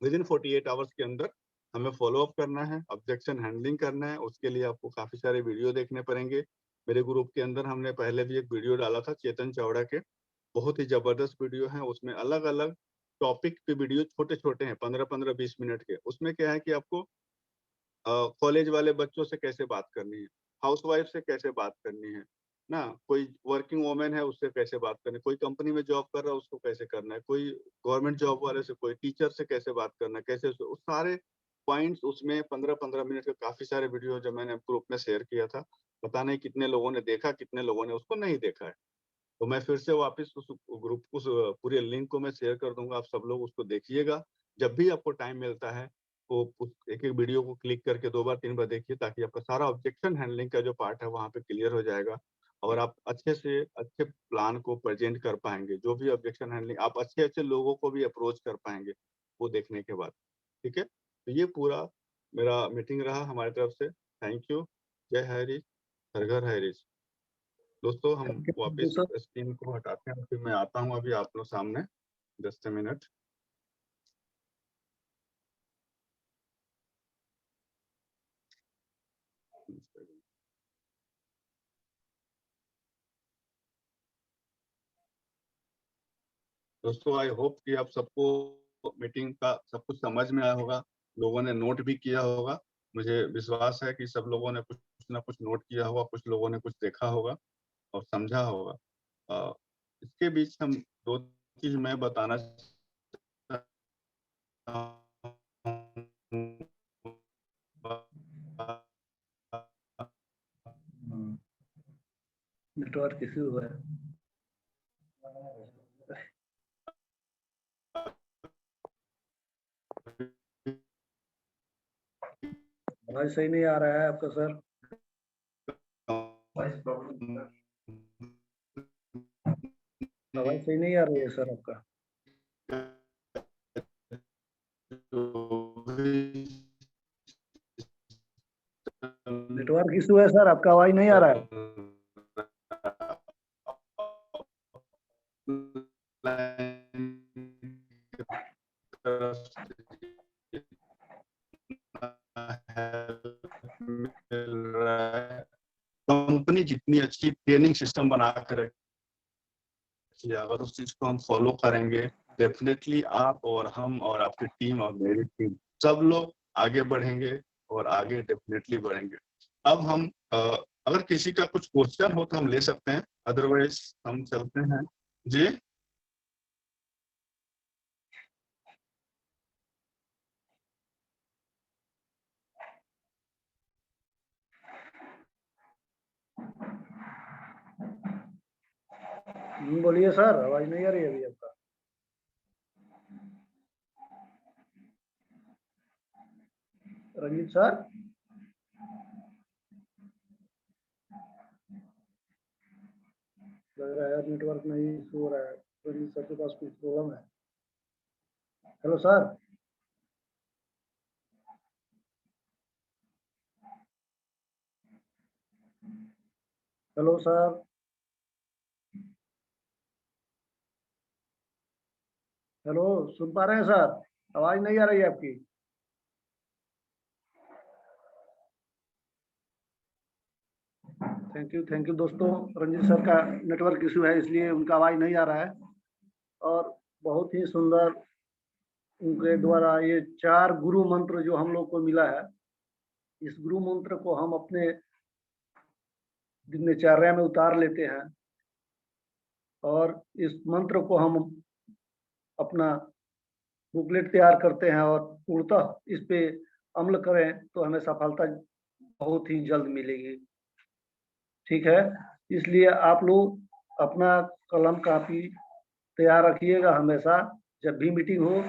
With in 48 hours के अंदर हमें फॉलोअप करना है, ऑब्जेक्शन हैंडलिंग करना है। उसके लिए आपको काफी सारे वीडियो देखने पड़ेंगे। मेरे ग्रुप के अंदर हमने पहले भी एक वीडियो डाला था चेतन चावड़ा के, बहुत ही जबरदस्त वीडियो है। उसमें अलग अलग टॉपिक पे वीडियो छोटे छोटे हैं, 15-15-20 मिनट के। उसमें क्या है कि आपको कॉलेज वाले बच्चों से कैसे बात करनी है, हाउसवाइफ से कैसे बात करनी है ना, कोई वर्किंग वोमेन है उससे कैसे बात करनी है, कोई कंपनी में जॉब कर रहा है उसको कैसे करना है, कोई गवर्नमेंट जॉब वाले से, कोई टीचर से कैसे बात करना है, कैसे उस सारे पॉइंट्स उसमें 15-15 मिनट के काफी सारे वीडियो जो मैंने ग्रुप में शेयर किया था। पता नहीं कितने लोगों ने देखा, कितने लोगों ने उसको नहीं देखा है। तो मैं फिर से वापस उस ग्रुप उस पूरे लिंक को मैं शेयर कर दूंगा, आप सब लोग उसको देखिएगा। जब भी आपको टाइम मिलता है तो एक एक वीडियो को क्लिक करके 2 बार 3 बार देखिए, ताकि आपका सारा ऑब्जेक्शन हैंडलिंग का जो पार्ट है वहाँ पे क्लियर हो जाएगा और आप अच्छे से अच्छे प्लान को प्रेजेंट कर पाएंगे। जो भी ऑब्जेक्शन हैंडलिंग, आप अच्छे अच्छे लोगों को भी अप्रोच कर पाएंगे वो देखने के बाद, ठीक है। तो ये पूरा मेरा मीटिंग रहा हमारी तरफ से। Thank you. जय हरी, हर घर हरीश। दोस्तों हम वापस सर स्क्रीन को हटाते हैं, फिर मैं आता हूँ अभी आप लोग सामने 10 मिनट। दोस्तों आई होप कि आप सबको मीटिंग का सब कुछ समझ में आया होगा, लोगों ने नोट भी किया होगा। मुझे विश्वास है कि सब लोगों ने कुछ ना कुछ नोट किया होगा, कुछ लोगों ने कुछ देखा होगा और समझा होगा। इसके बीच हम दो चीज मैं बताना नेटवर्क इश्यू है। आवाज सही नहीं आ रहा है आपका सर। वॉइस प्रॉब्लम आवाज सही नहीं आ रही है सर आपका। नेटवर्क इश्यू है सर, आपका आवाज नहीं आ रहा है। कंपनी जितनी अच्छी ट्रेनिंग सिस्टम बना कर रखी है, अगर उस चीज को हम फॉलो करेंगे, डेफिनेटली आप और हम और आपकी टीम और मेरी टीम सब लोग आगे बढ़ेंगे और आगे डेफिनेटली बढ़ेंगे। अब हम अगर किसी का कुछ क्वेश्चन हो तो हम ले सकते हैं, अदरवाइज हम चलते हैं जी। बोलिए सर, आवाज नहीं आ रही है अभी आपका। रंजीत सर, लग रहा है नेटवर्क नहीं इशू हो रहा है। रंजीत सर के पास कुछ प्रॉब्लम है। Hello sir. Hello sir. Hello, सुन पा रहे हैं सर? आवाज नहीं आ रही है आपकी। थैंक यू दोस्तों। रंजीत सर का नेटवर्क इशू है, इसलिए उनका आवाज नहीं आ रहा है। और बहुत ही सुंदर उनके द्वारा ये 4 गुरु मंत्र जो हम लोग को मिला है, इस गुरु मंत्र को हम अपने दिनचर्या में उतार लेते हैं और इस मंत्र को हम अपना बुकलेट तैयार करते हैं और पूर्णतः इस पे अमल करें तो हमें सफलता बहुत ही जल्द मिलेगी। ठीक है, इसलिए आप लोग अपना कलम कापी तैयार रखिएगा हमेशा। जब भी मीटिंग हो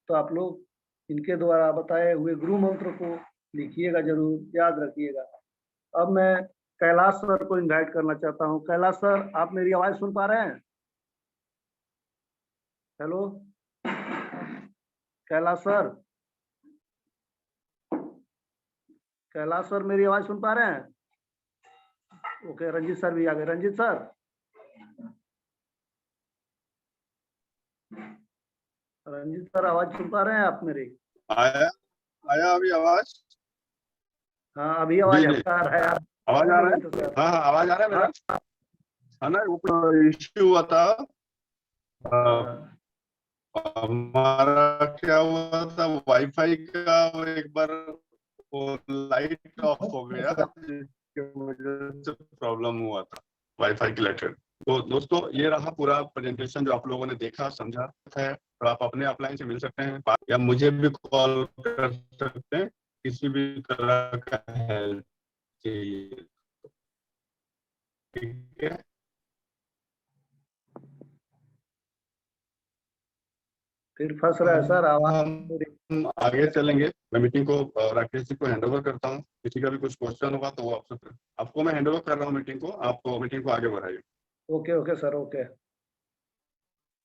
तो आप लोग इनके द्वारा बताए हुए गुरु मंत्र को लिखिएगा, जरूर याद रखिएगा। अब मैं कैलाश सर को इनवाइट करना चाहता हूं। कैलाश सर, आप मेरी आवाज सुन पा रहे हैं? Hello Kailash sir, Kailash sir मेरी आवाज सुन पा रहे हैं? ओके, रंजीत सर भी आ गए। रंजीत सर, रंजीत सर आवाज सुन पा रहे हैं आप मेरी? आया आया अभी आवाज? हाँ, अभी आवाज जी जी, आपका आ रहा है। आप आवाज आ रहा है? बोल रहे थे सर। हाँ हाँ, आवाज आ रहा है मेरा? है ना, वो इश्यू हुआ था। हाँ, हमारा क्या हुआ था, वाईफाई का एक बार वो लाइट ऑफ हो गया, जिसकी वजह से प्रॉब्लम हुआ था वाईफाई के रिलेटेड। तो दोस्तों, ये रहा पूरा प्रेजेंटेशन जो आप लोगों ने देखा समझा है। तो आप अपने अपलाइन से मिल सकते हैं या मुझे भी कॉल कर सकते हैं, किसी भी तरह का हेल्प चाहिए। ठीक है, फिर फंस रहा है सर आवाज मेरी। हम आगे चलेंगे। मैं मीटिंग को राकेश जी को हैंडओवर करता हूँ। किसी का भी कुछ क्वेश्चन होगा तो वो आपको मैं हैंडओवर कर रहा हूँ मीटिंग को। आप मीटिंग को आगे बढ़ाइए। Okay okay sir, okay.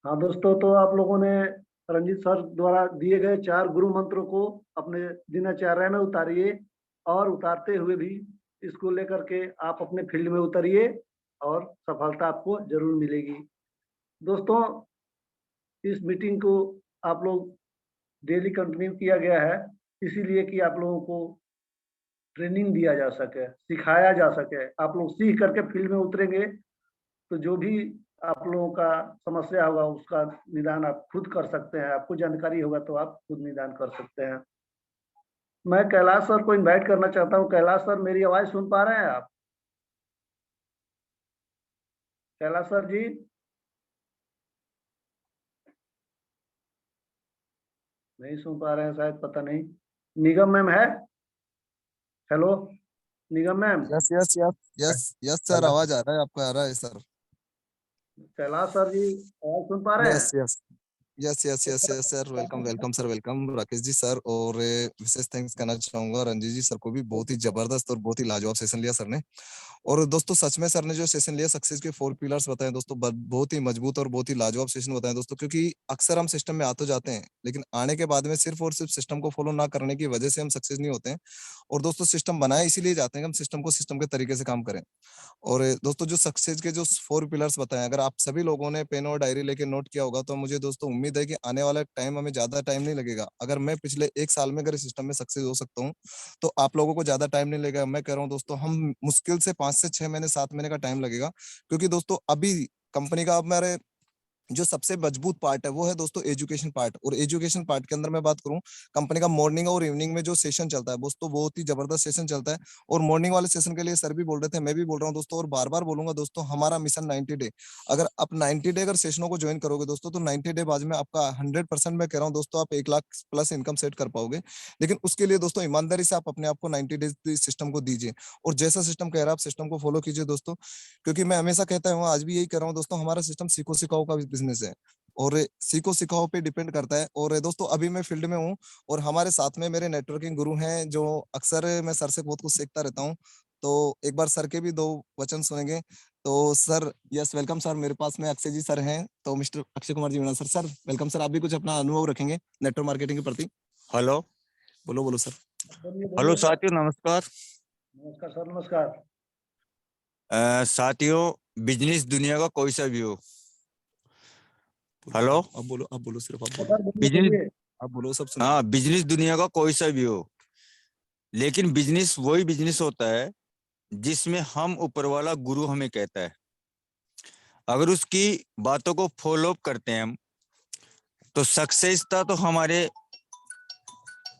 हाँ दोस्तों, तो आप लोगों ने रंजीत सर द्वारा दिए गए 4 गुरु मंत्रों को अपने दिनचर्या में उतारिए, और उतारते हुए भी इसको लेकर के आप अपने फील्ड में उतरिए और सफलता आपको जरूर मिलेगी। दोस्तों, इस मीटिंग को आप लोग डेली कंटिन्यू किया गया है, इसीलिए कि आप लोगों को ट्रेनिंग दिया जा सके, सिखाया जा सके। आप लोग सीख करके फील्ड में उतरेंगे तो जो भी आप लोगों का समस्या होगा उसका निदान आप खुद कर सकते हैं। आपको जानकारी होगा तो आप खुद निदान कर सकते हैं। मैं कैलाश सर को इनवाइट करना चाहता हूं। कैलाश सर, मेरी आवाज सुन पा रहे हैं आप? कैलाश सर जी, नहीं सुन पा रहे हैं शायद, पता नहीं। निगम मैम है? Hello Nigam ma'am. Yes yes yes yes yes sir, आवाज आ रहा है, आपका आ रहा है सर। कैलाश सर जी, आवाज सुन पा रहे हैं? Yes yes yes yes yes yes sir, welcome welcome sir, welcome Rakesh ji sir. और विशेष थैंक्स करना चाहूंगा रंजीत जी सर को भी, बहुत ही जबरदस्त और बहुत ही लाजवाब सेशन लिया सर ने। और दोस्तों सच में सर ने जो सेशन लिया, सक्सेस के 4 पिलर्स बताए दोस्तों, बहुत ही मजबूत और बहुत ही लाजवाब सेशन बताए दोस्तों। क्योंकि अक्सर हम सिस्टम में आ तो जाते हैं, लेकिन आने के बाद में सिर्फ और सिर्फ सिस्टम को फॉलो ना करने की वजह से हम सक्सेस नहीं होते हैं। और दोस्तों सिस्टम बनाए इसीलिए जाते हैं कि हम सिस्टम को सिस्टम के तरीके से काम करें। और दोस्तों जो सक्सेस के जो 4 पिलर्स बताए, अगर आप सभी लोगों ने पेन और डायरी लेके नोट किया होगा, तो मुझे दोस्तों उम्मीद है कि आने वाला टाइम हमें ज्यादा टाइम नहीं लगेगा। अगर मैं पिछले 1 साल में अगर इस सिस्टम में सक्सेस हो सकता हूँ, तो आप लोगों को ज्यादा टाइम नहीं लगेगा। मैं कह रहा हूँ दोस्तों, हम मुश्किल से 5 से 6 महीने 7 महीने का टाइम लगेगा। क्योंकि दोस्तों अभी कंपनी का हमारे जो सबसे मजबूत पार्ट है वो है दोस्तों एजुकेशन पार्ट। और एजुकेशन पार्ट के अंदर मैं बात करूं, कंपनी का मॉर्निंग और इवनिंग में जो सेशन चलता है दोस्तों, बहुत ही जबरदस्त सेशन चलता है। और मॉर्निंग वाले सेशन के लिए सर भी बोल रहे थे, मैं भी बोल रहा हूं दोस्तों, और बार बार बोलूंगा दोस्तों, हमारा मिशन 90 डे। अगर आप 90 डे अगर सेशनों को ज्वाइन करोगे दोस्तों, तो 90 डे बाद में आपका 100% मैं कह रहा हूँ दोस्तों, आप 1 लाख प्लस इनकम सेट कर पाओगे। लेकिन उसके लिए दोस्तों ईमानदारी से आप अपने आप को 90 डेज सिस्टम को दीजिए, और जैसा सिस्टम कह रहा है आप सिस्टम को फॉलो कीजिए दोस्तों। क्योंकि मैं हमेशा कहता हूँ, आज भी यही कर रहा हूँ दोस्तों, हमारा सिस्टम सीखो सिखाओ का बिजनेस है, और सीखो सिखाओ पे डिपेंड करता है। और दोस्तों अभी मैं फील्ड में हूँ, और हमारे साथ में मेरे नेटवर्किंग गुरु हैं, जो अक्सर मैं सर से बहुत कुछ सीखता रहता हूँ। तो एक बार सर के भी 2 वचन सुनेंगे। तो सर, यस वेलकम सर, मेरे पास में अक्षय जी सर हैं, तो mister Akshay Kumar ji Meena sir. Sir welcome sir, आप भी कुछ अपना अनुभव रखेंगे नेटवर्क मार्केटिंग के प्रति। हेलो बोलिए हेलो बोलिए सर। साथियों, नमस्कार। नमस्कार सर, नमस्कार। साथियों, बिजनेस दुनिया का कोई सा भी हो, हेलो, आप बोलो सिर्फ आप सर बोलो, बोलिए बिजनेस, बोलिए। आप बोलो, सब सुन। हाँ, बिजनेस दुनिया का कोई सा भी हो, लेकिन बिजनेस वही बिजनेस होता है जिसमें हम ऊपर वाला गुरु हमें कहता है। अगर उसकी बातों को फॉलो अप करते हैं हम, तो सक्सेसता तो हमारे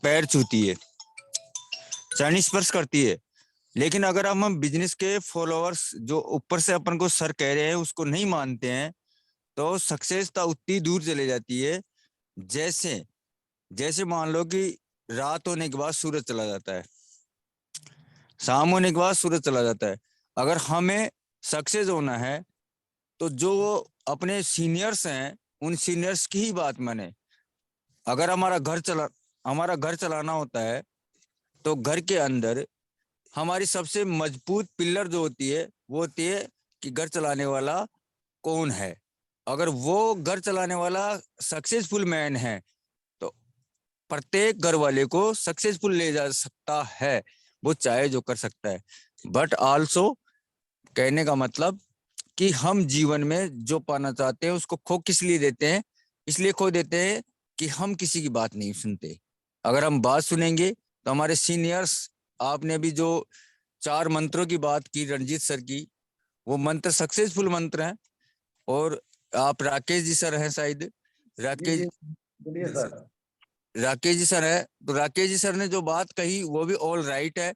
पैर छूती है, चरण स्पर्श करती है। लेकिन अगर हम बिजनेस के फॉलोअर्स जो ऊपर से अपन को सर कह रहे हैं उसको नहीं मानते हैं, तो सक्सेसता उतनी दूर चली जाती है। जैसे जैसे मान लो कि रात होने के बाद सूरज चला जाता है, शाम होने के बाद सूरज चला जाता है। अगर हमें सक्सेस होना है, तो जो अपने सीनियर्स हैं उन सीनियर्स की ही बात माने। अगर हमारा घर चलाना होता है, तो घर के अंदर हमारी सबसे मजबूत पिलर जो होती है वो होती है कि घर चलाने वाला कौन है। अगर वो घर चलाने वाला सक्सेसफुल मैन है, तो प्रत्येक घर वाले को सक्सेसफुल ले जा सकता है, वो चाहे जो कर सकता है। बट आल्सो कहने का मतलब कि हम जीवन में जो पाना चाहते हैं उसको खो किस लिए देते हैं, इसलिए खो देते हैं कि हम किसी की बात नहीं सुनते। अगर हम बात सुनेंगे तो हमारे सीनियर्स, आपने भी जो 4 मंत्रों की बात की रणजीत सर की, वो मंत्र सक्सेसफुल मंत्र हैं। और आप राकेश जी सर हैं शायद, जी राकेश जी बोलिए सर। राकेश जी सर है, तो राकेश जी सर ने जो बात कही वो भी ऑल राइट है।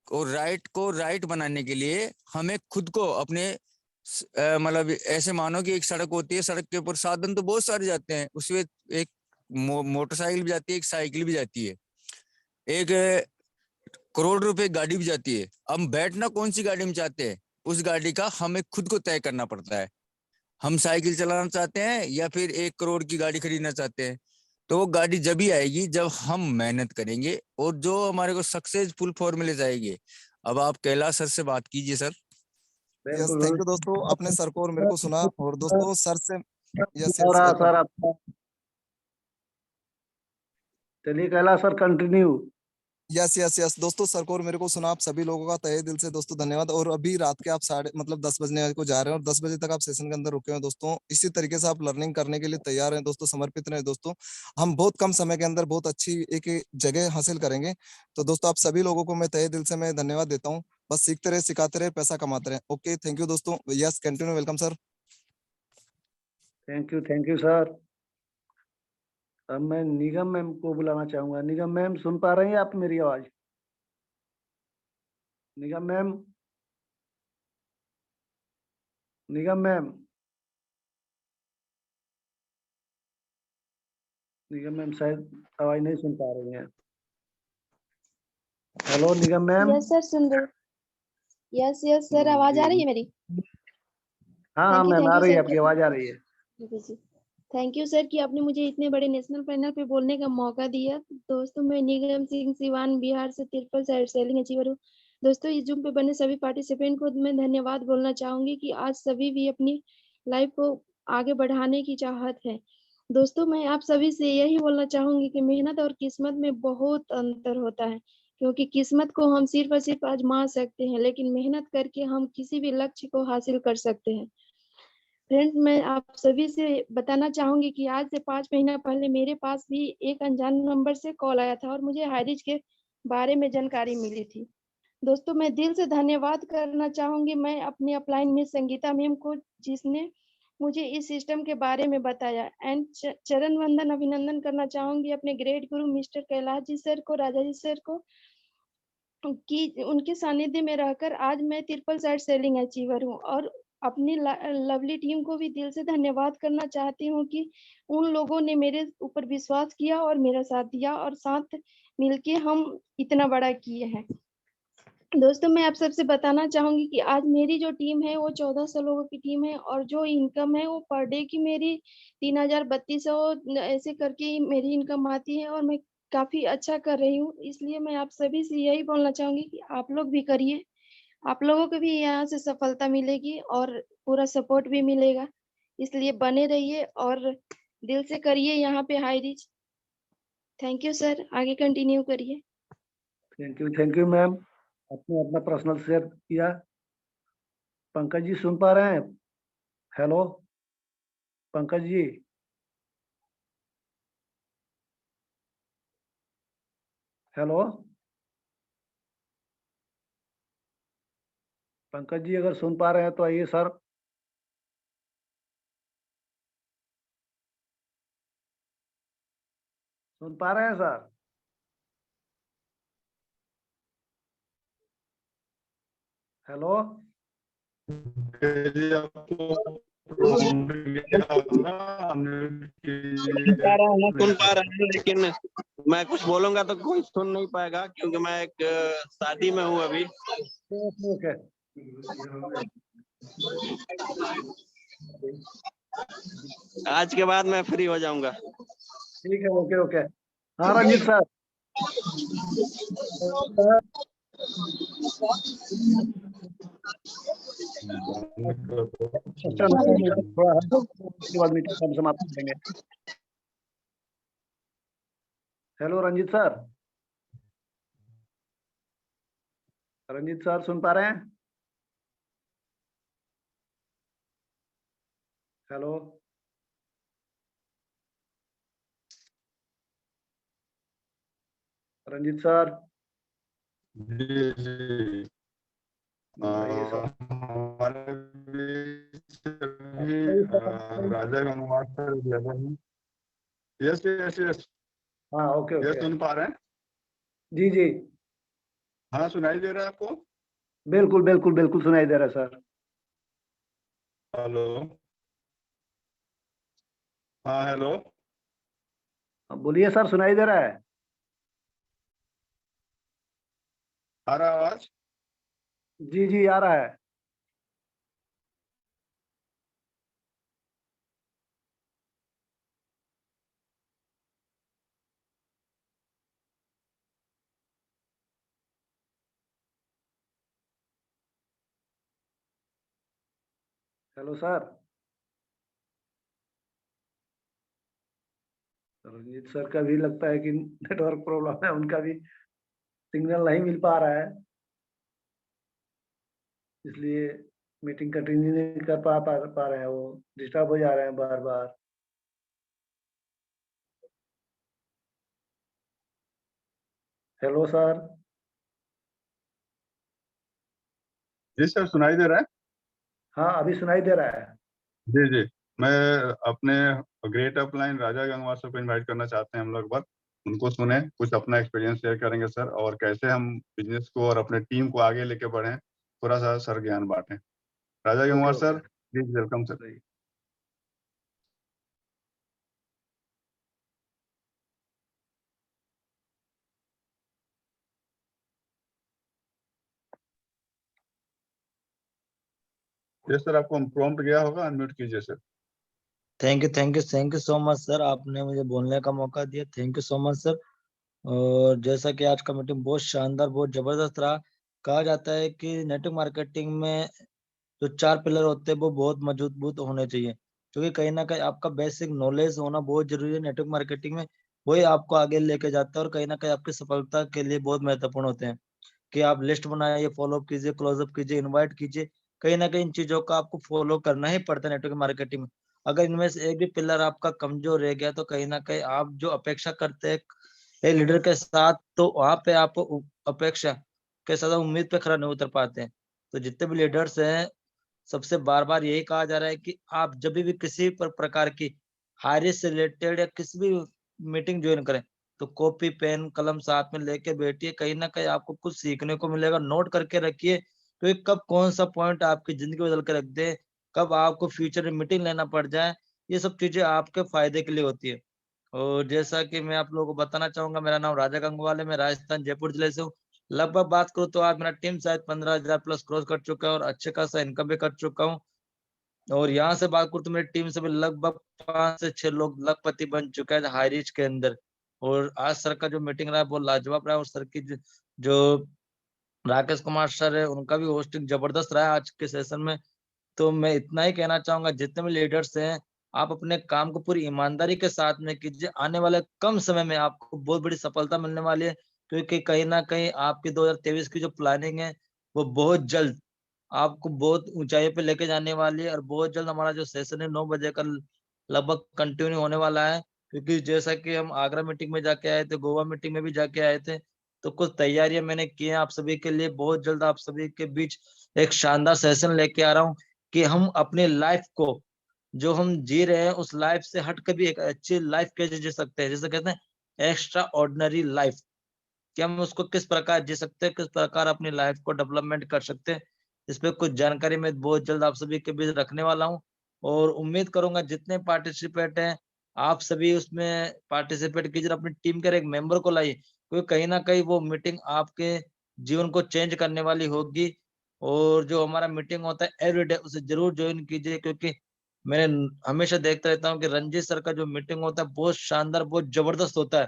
और राइट को राइट बनाने के लिए हमें खुद को अपने मतलब ऐसे मानो कि एक सड़क होती है, सड़क के ऊपर साधन तो बहुत सारे जाते हैं, उसमें एक मोटरसाइकिल भी जाती है, एक साइकिल भी जाती है, एक करोड़ रुपए गाड़ी भी जाती है। हम बैठना कौन सी गाड़ी में चाहते हैं, उस गाड़ी का हमें खुद को तय करना पड़ता है। हम साइकिल चलाना चाहते हैं या फिर 1 करोड़ की गाड़ी खरीदना चाहते हैं। तो वो गाड़ी जब ही आएगी जब हम मेहनत करेंगे और जो हमारे को सक्सेसफुल फॉर्मूले जाएंगे। अब आप कैलाश सर से बात कीजिए सर। यस, बिल्कुल थैंक यू दोस्तों, आपने सर को और मेरे को सुना। और दोस्तों सर से यस यस वेलकम। सर आपका, चलिए Kailash sir continue. Yes yes yes दोस्तों, सर को और मेरे को सुना। आप सभी लोगों का तहे दिल से दोस्तों धन्यवाद। और अभी रात के आप 10 बजने को जा रहे हैं और 10 बजे तक आप सेशन के अंदर रुके हैं दोस्तों। इसी तरीके से आप लर्निंग करने के लिए तैयार हैं दोस्तों, समर्पित रहे दोस्तों। हम बहुत कम समय के अंदर बहुत अच्छी एक जगह हासिल करेंगे। तो दोस्तों आप सभी लोगों को मैं तहे दिल से मैं धन्यवाद देता हूँ। बस सीखते रहे, सिखाते रहे, पैसा कमाते रहे। ओके, थैंक यू दोस्तों। Yes continue, welcome sir. Thank you sir. अब मैं निगम मैम को बुलाना चाहूंगा। निगम मैम सुन पा रही हैं आप मेरी आवाज? निगम मैम, निगम मैम, निगम मैम शायद आवाज नहीं सुन पा रही हैं। Hello Nigam ma'am. Yes sir, सुन रहे। यस यस सर, आवाज आ रही है मेरी? हाँ हाँ मैम, थैंक आ यू रही है, सर। आपकी आवाज आ रही है। थैंक यू सर कि आपने मुझे इतने बड़े नेशनल पैनल पे बोलने का मौका दिया। दोस्तों मैं निगम सिंह सिवान बिहार से ट्रिपल सेलिंग अचीवर हूँ। दोस्तों इस जूम पे बने सभी पार्टिसिपेंट को मैं धन्यवाद बोलना चाहूंगी कि आज सभी भी अपनी लाइफ को आगे बढ़ाने की चाहत है। दोस्तों मैं आप सभी से यही बोलना चाहूंगी कि मेहनत और किस्मत में बहुत अंतर होता है, क्योंकि किस्मत को हम सिर्फ और सिर्फ आजमा सकते हैं, लेकिन मेहनत करके हम किसी भी लक्ष्य को हासिल कर सकते हैं। फ्रेंड्स मैं आप सभी से बताना चाहूंगी कि आज से 5 महीना पहले मेरे पास भी एक अनजान नंबर से कॉल आया था और मुझे हाईरिच के बारे में जानकारी मिली थी। दोस्तों मैं दिल से धन्यवाद करना चाहूंगी मैं अपनी अपलाइन मिस संगीता मैम को, जिसने मुझे इस सिस्टम के बारे में बताया। एंड चरण वंदन अभिनंदन करना चाहूंगी अपने ग्रेट गुरु मिस्टर कैलाश जी सर को, राजा जी सर को, कि उनके सानिध्य में रहकर आज मैं ट्रिपल साइड सेलिंग अचीवर हूँ। और अपनी लवली टीम को भी दिल से धन्यवाद करना चाहती हूँ कि उन लोगों ने मेरे ऊपर विश्वास किया और मेरा साथ दिया और साथ मिलके हम इतना बड़ा किए हैं। दोस्तों मैं आप सबसे बताना चाहूंगी कि आज मेरी जो टीम है वो 1400 लोगों की टीम है और जो इनकम है वो पर डे की मेरी 3200 ऐसे करके मेरी इनकम आती है और मैं काफी अच्छा कर रही हूँ। इसलिए मैं आप सभी से यही बोलना चाहूंगी कि आप लोग भी करिए, आप लोगों को भी यहाँ से सफलता मिलेगी और पूरा सपोर्ट भी मिलेगा। इसलिए बने रहिए और दिल से करिए यहाँ पे high reach. Thank you sir, आगे कंटिन्यू करिए। थैंक यू मैम, आपने अपना पर्सनल शेयर किया। पंकज जी सुन पा रहे हैं? हेलो पंकज जी। हेलो पंकज जी, अगर सुन पा रहे हैं तो आइए सर। सुन पा रहे हैं सर? हेलो जी, आपको prompt किया ना हमने सुन पा रहा हूँ, सुन पा रहा हूँ, लेकिन मैं कुछ बोलूंगा तो कोई सुन नहीं पाएगा क्योंकि मैं एक शादी में हूँ अभी। ओके आज के बाद मैं फ्री हो जाऊंगा। ठीक है, ओके ओके। हाँ रंजीत सर। थोड़ा उसके बाद मीटिंग हम समाप्त करेंगे। हेलो रंजीत सर सुन पा रहे हैं? हेलो रंजीत सर, जी जी बताइए सर। हमारे बीच अभी हाँ राजा गंगवार सर available हैं। Yes yes yes okay yes, okay. सुन पा रहे हैं? जी जी, हाँ, सुनाई दे रहा है आपको? बिल्कुल बिल्कुल बिल्कुल सुनाई दे रहा है सर। हेलो, हाँ हेलो, बोलिए सर, सुनाई दे रहा है। आ रहा आवाज? जी जी, आ रहा है। हेलो सर, रंजीत सर का भी लगता है कि नेटवर्क प्रॉब्लम है, उनका भी सिग्नल नहीं मिल पा रहा है, इसलिए मीटिंग कंटिन्यू नहीं कर पा रहे हैं, वो डिस्टर्ब हो जा रहे हैं बार बार। Hello sir. जी सर, सुनाई दे रहा है? हाँ, अभी सुनाई दे रहा है। जी जी, मैं अपने ग्रेट अपलाइन राजा गंगवार सर को इनवाइट करना चाहते हैं हम लोग बार उनको सुने, कुछ अपना एक्सपीरियंस शेयर करेंगे सर, और कैसे हम बिजनेस को और अपने टीम को आगे लेके बढ़ें, थोड़ा सा सर ज्ञान बांटें। Raja okay Gangwar okay. Sir, please welcome sir. सही। यस सर, आपको प्रॉम्प्ट गया होगा, अनम्यूट कीजिए sir. Thank you so much sir, आपने मुझे बोलने का मौका दिया। Thank you so much sir. और जैसा कि आज का मीटिंग बहुत शानदार, बहुत जबरदस्त रहा। कहा जाता है कि नेटवर्क मार्केटिंग में जो 4 पिलर होते हैं वो बहुत मजबूत होने चाहिए, क्योंकि कहीं ना कहीं आपका बेसिक नॉलेज होना बहुत जरूरी है नेटवर्क मार्केटिंग में। वही आपको आगे लेके जाता है और कहीं ना कहीं आपकी सफलता के लिए बहुत महत्वपूर्ण होते हैं। कि आप लिस्ट बनाइए, फॉलोअप कीजिए, क्लोजअप कीजिए, इनवाइट कीजिए। कहीं ना कहीं इन चीजों का आपको फॉलो करना ही पड़ता है नेटवर्क मार्केटिंग में। अगर इनमें से एक भी पिलर आपका कमजोर रह गया तो कहीं ना कहीं आप जो अपेक्षा करते हैं एक लीडर के साथ, तो वहां पे आप अपेक्षा के साथ उम्मीद पे खरा नहीं उतर पाते हैं। तो जितने भी लीडर्स हैं, सबसे बार बार यही कहा जा रहा है कि आप जब भी किसी प्रकार की हायरिंग से रिलेटेड या किसी भी मीटिंग ज्वाइन करें, तो कॉपी पेन कलम साथ में लेके बैठिए। कहीं ना कहीं आपको कुछ सीखने को मिलेगा, नोट करके रखिए, क्योंकि कब कौन सा पॉइंट आपकी जिंदगी बदल के रख दे, कब आपको फ्यूचर में मीटिंग लेना पड़ जाए, ये सब चीजें आपके फायदे के लिए होती है। और जैसा कि मैं आप लोगों को बताना चाहूंगा, मेरा नाम राजा गंगवाल है, मैं राजस्थान जयपुर जिले से हूँ। लगभग बात करूँ तो आज मेरा टीम शायद 15,000 प्लस क्रॉस कर चुका है और अच्छे खासा इनकम भी कर चुका हूँ। और यहाँ से बात करूँ तो मेरी टीम से भी लगभग 5 से 6 लोग लखपति बन चुके हैं हाई रीच के अंदर। और आज सर का जो मीटिंग रहा है वो लाजवाब रहा है। और सर की जो राकेश कुमार सर है, उनका भी होस्टिंग जबरदस्त रहा है आज के सेशन में। तो मैं इतना ही कहना चाहूंगा, जितने भी लीडर्स हैं, आप अपने काम को पूरी ईमानदारी के साथ में कीजिए। आने वाले कम समय में आपको बहुत बड़ी सफलता मिलने वाली है, क्योंकि कहीं ना कहीं आपकी 2023 की जो प्लानिंग है वो बहुत जल्द आपको बहुत ऊंचाई पे लेके जाने वाली है। और बहुत जल्द हमारा जो सेशन है 9 बजे का लगभग कंटिन्यू होने वाला है। क्योंकि जैसा कि हम आगरा मीटिंग में जाके आए थे, गोवा मीटिंग में भी जाके आए थे, तो कुछ तैयारियां मैंने की हैं आप सभी के लिए। बहुत जल्द आप सभी के बीच एक शानदार सेशन लेके आ रहा हूँ कि हम अपने लाइफ को जो हम जी रहे हैं उस लाइफ से हट कर भी एक अच्छी लाइफ कैसे जी सकते हैं, जैसे कहते हैं एक्स्ट्रा ऑर्डिनरी लाइफ, कि हम उसको किस प्रकार जी सकते हैं, किस प्रकार अपनी लाइफ को डेवलपमेंट कर सकते हैं। इस पे कुछ जानकारी मैं बहुत जल्द आप सभी के बीच रखने वाला हूँ। और उम्मीद करूंगा जितने पार्टिसिपेट हैं आप सभी उसमें पार्टिसिपेट कीजिए, अपनी टीम के एक मेंबर को लाइए, क्योंकि कहीं ना कहीं वो मीटिंग आपके जीवन को चेंज करने वाली होगी। और जो हमारा मीटिंग होता है एवरीडे, उसे जरूर ज्वाइन कीजिए, क्योंकि मैंने हमेशा देखता रहता हूँ कि रंजीत सर का जो मीटिंग होता है बहुत शानदार, बहुत जबरदस्त होता है,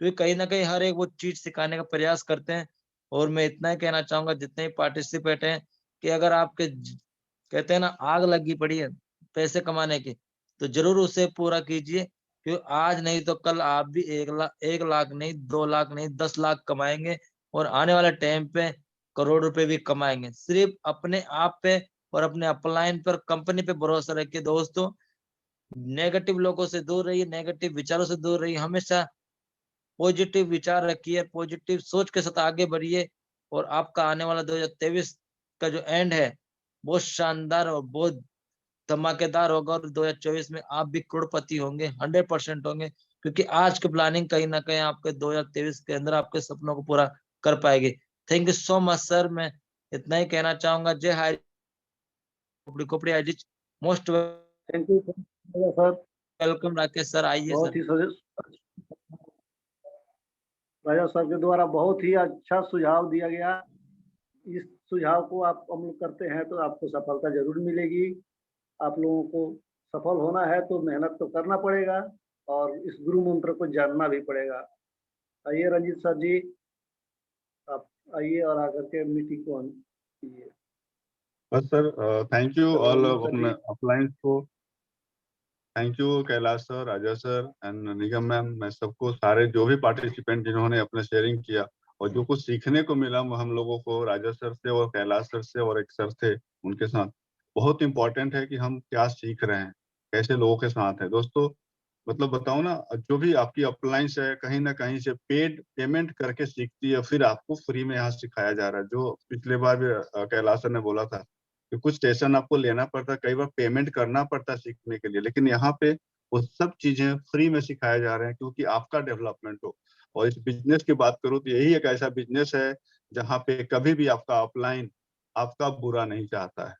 क्योंकि कहीं ना कहीं हर एक वो चीज सिखाने का प्रयास करते हैं। और मैं इतना ही कहना चाहूंगा जितने भी पार्टिसिपेट हैं, कि अगर आपके कहते हैं ना आग लगी पड़ी है पैसे कमाने की, तो जरूर उसे पूरा कीजिए, क्यों आज नहीं तो कल आप भी 1 लाख नहीं, 2 लाख नहीं, 10 लाख कमाएंगे और आने वाले टाइम पे करोड़ रुपए भी कमाएंगे। सिर्फ अपने आप पे और अपने अपलाइन पर, कंपनी पे भरोसा रखिए दोस्तों। नेगेटिव लोगों से दूर रहिए, नेगेटिव विचारों से दूर रहिए, हमेशा पॉजिटिव विचार रखिए, पॉजिटिव सोच के साथ आगे बढ़िए और आपका आने वाला 2023 का जो एंड है बहुत शानदार और बहुत धमाकेदार होगा और 2024 में आप भी करोड़पति होंगे, 100% होंगे, क्योंकि आज की प्लानिंग कहीं ना कहीं आपके 2023 के अंदर आपके सपनों को पूरा कर पाएगी। Thank you so much sir, मैं इतना ही कहना चाहूंगा। जय हाय खोपड़ी अजीज, most thank you sir, welcome Rakesh sir, आइए बहुत सर। ही राजा सर के द्वारा बहुत ही अच्छा सुझाव दिया गया। इस सुझाव को आप अमल करते हैं तो आपको सफलता जरूर मिलेगी। आप लोगों को सफल होना है तो मेहनत तो करना पड़ेगा और इस गुरु मंत्र को जानना भी पड़ेगा। आइए रंजीत सर जी, आप आइए और आकर के मीटिंग को ऑन कीजिए। बस सर, थैंक यू चलो ऑल रंजीत सर अपने जी। अपलाइंस को। Thank you Kailash sir, Raja sir and Nigam ma'am, मैं सबको, सारे जो भी पार्टिसिपेंट जिन्होंने अपना शेयरिंग किया और जो कुछ सीखने को मिला हम लोगों को राजा सर से और कैलाश सर से और एक सर थे उनके साथ। बहुत इंपॉर्टेंट है कि हम क्या सीख रहे हैं, कैसे लोगों के साथ है दोस्तों। मतलब बताओ ना, जो भी आपकी अपलाइंस है कहीं ना कहीं से पेड पेमेंट करके सीखती है, फिर आपको फ्री में यहाँ सिखाया जा रहा है। जो पिछले बार भी कैलाश सर ने बोला था कि कुछ स्टेशन आपको लेना पड़ता है, कई बार पेमेंट करना पड़ता है सीखने के लिए, लेकिन यहाँ पे वो सब चीजें फ्री में सिखाए जा रहे हैं क्योंकि आपका डेवलपमेंट हो। और इस बिजनेस की बात करूँ तो यही एक ऐसा बिजनेस है जहाँ पे कभी भी आपका अपलाइन आपका बुरा नहीं चाहता है।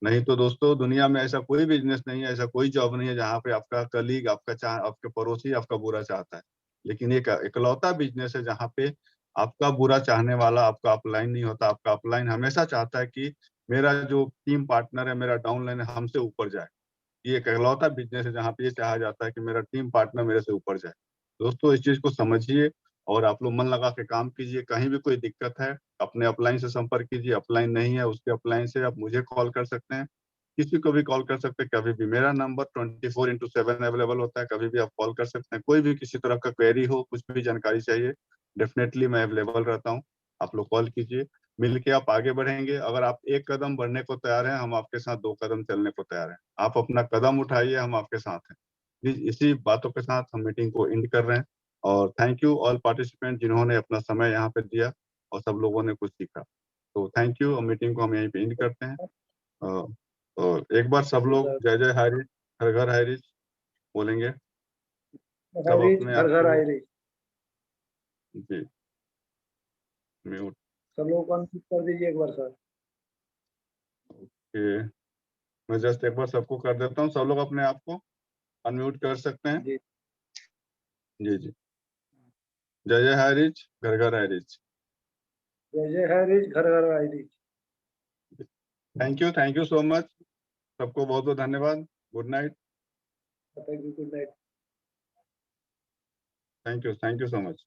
नहीं तो दोस्तों दुनिया में ऐसा कोई बिजनेस नहीं है, ऐसा कोई जॉब नहीं है जहाँ पे आपका कलीग, आपके पड़ोसी आपका बुरा चाहता है। लेकिन एक इकलौता बिजनेस है जहाँ पे आपका बुरा चाहने वाला आपका अपलाइन नहीं होता। आपका अपलाइन हमेशा चाहता है कि मेरा जो टीम पार्टनर है, मेरा डाउनलाइन है, हमसे ऊपर जाए। ये एक इकलौता बिजनेस है जहाँ पे ये चाहा जाता है कि मेरा टीम पार्टनर मेरे से ऊपर जाए। दोस्तों इस चीज को समझिए और आप लोग मन लगा के काम कीजिए। कहीं भी कोई दिक्कत है अपने अपलाइन से संपर्क कीजिए, अपलाइन नहीं है उसके अपलाइन से आप मुझे कॉल कर सकते हैं, किसी को भी कॉल कर सकते हैं कभी भी। मेरा नंबर 24/7 अवेलेबल होता है, कभी भी आप कॉल कर सकते हैं। कोई भी किसी तरह का क्वेरी हो, कुछ भी जानकारी चाहिए, डेफिनेटली मैं अवेलेबल रहता हूँ। आप लोग कॉल कीजिए, मिलके आप आगे बढ़ेंगे। अगर आप 1 कदम बढ़ने को तैयार हैं, हम आपके साथ 2 कदम चलने को तैयार हैं। आप अपना कदम उठाइए, हम आपके साथ हैं। प्लीज इसी बातों के साथ हम मीटिंग को एंड कर रहे हैं और थैंक यू ऑल पार्टिसिपेंट जिन्होंने अपना समय यहाँ पे दिया और सब लोगों ने कुछ सीखा। तो थैंक यू, और मीटिंग को हम यहीं पे एंड करते हैं। और एक बार सब लोग जय जय हायरिच, हर घर हायरिच बोलेंगे सब अपने घर आप घर को। आए रे। जी, म्यूट सब लोग को अनम्यूट कर दीजिए एक बार सर। के मैं जस्ट एक बार सबको कर देता हूँ, सब लोग अपने आप को अनम्यूट कर सकते हैं। जी जी जी, जय जय हायरिच, घर घर हायरिच। जय जय है रिच, घर घर आए rich. Thank you so much, सबको बहुत बहुत धन्यवाद। Good night. Thank you, good night. Thank you so much.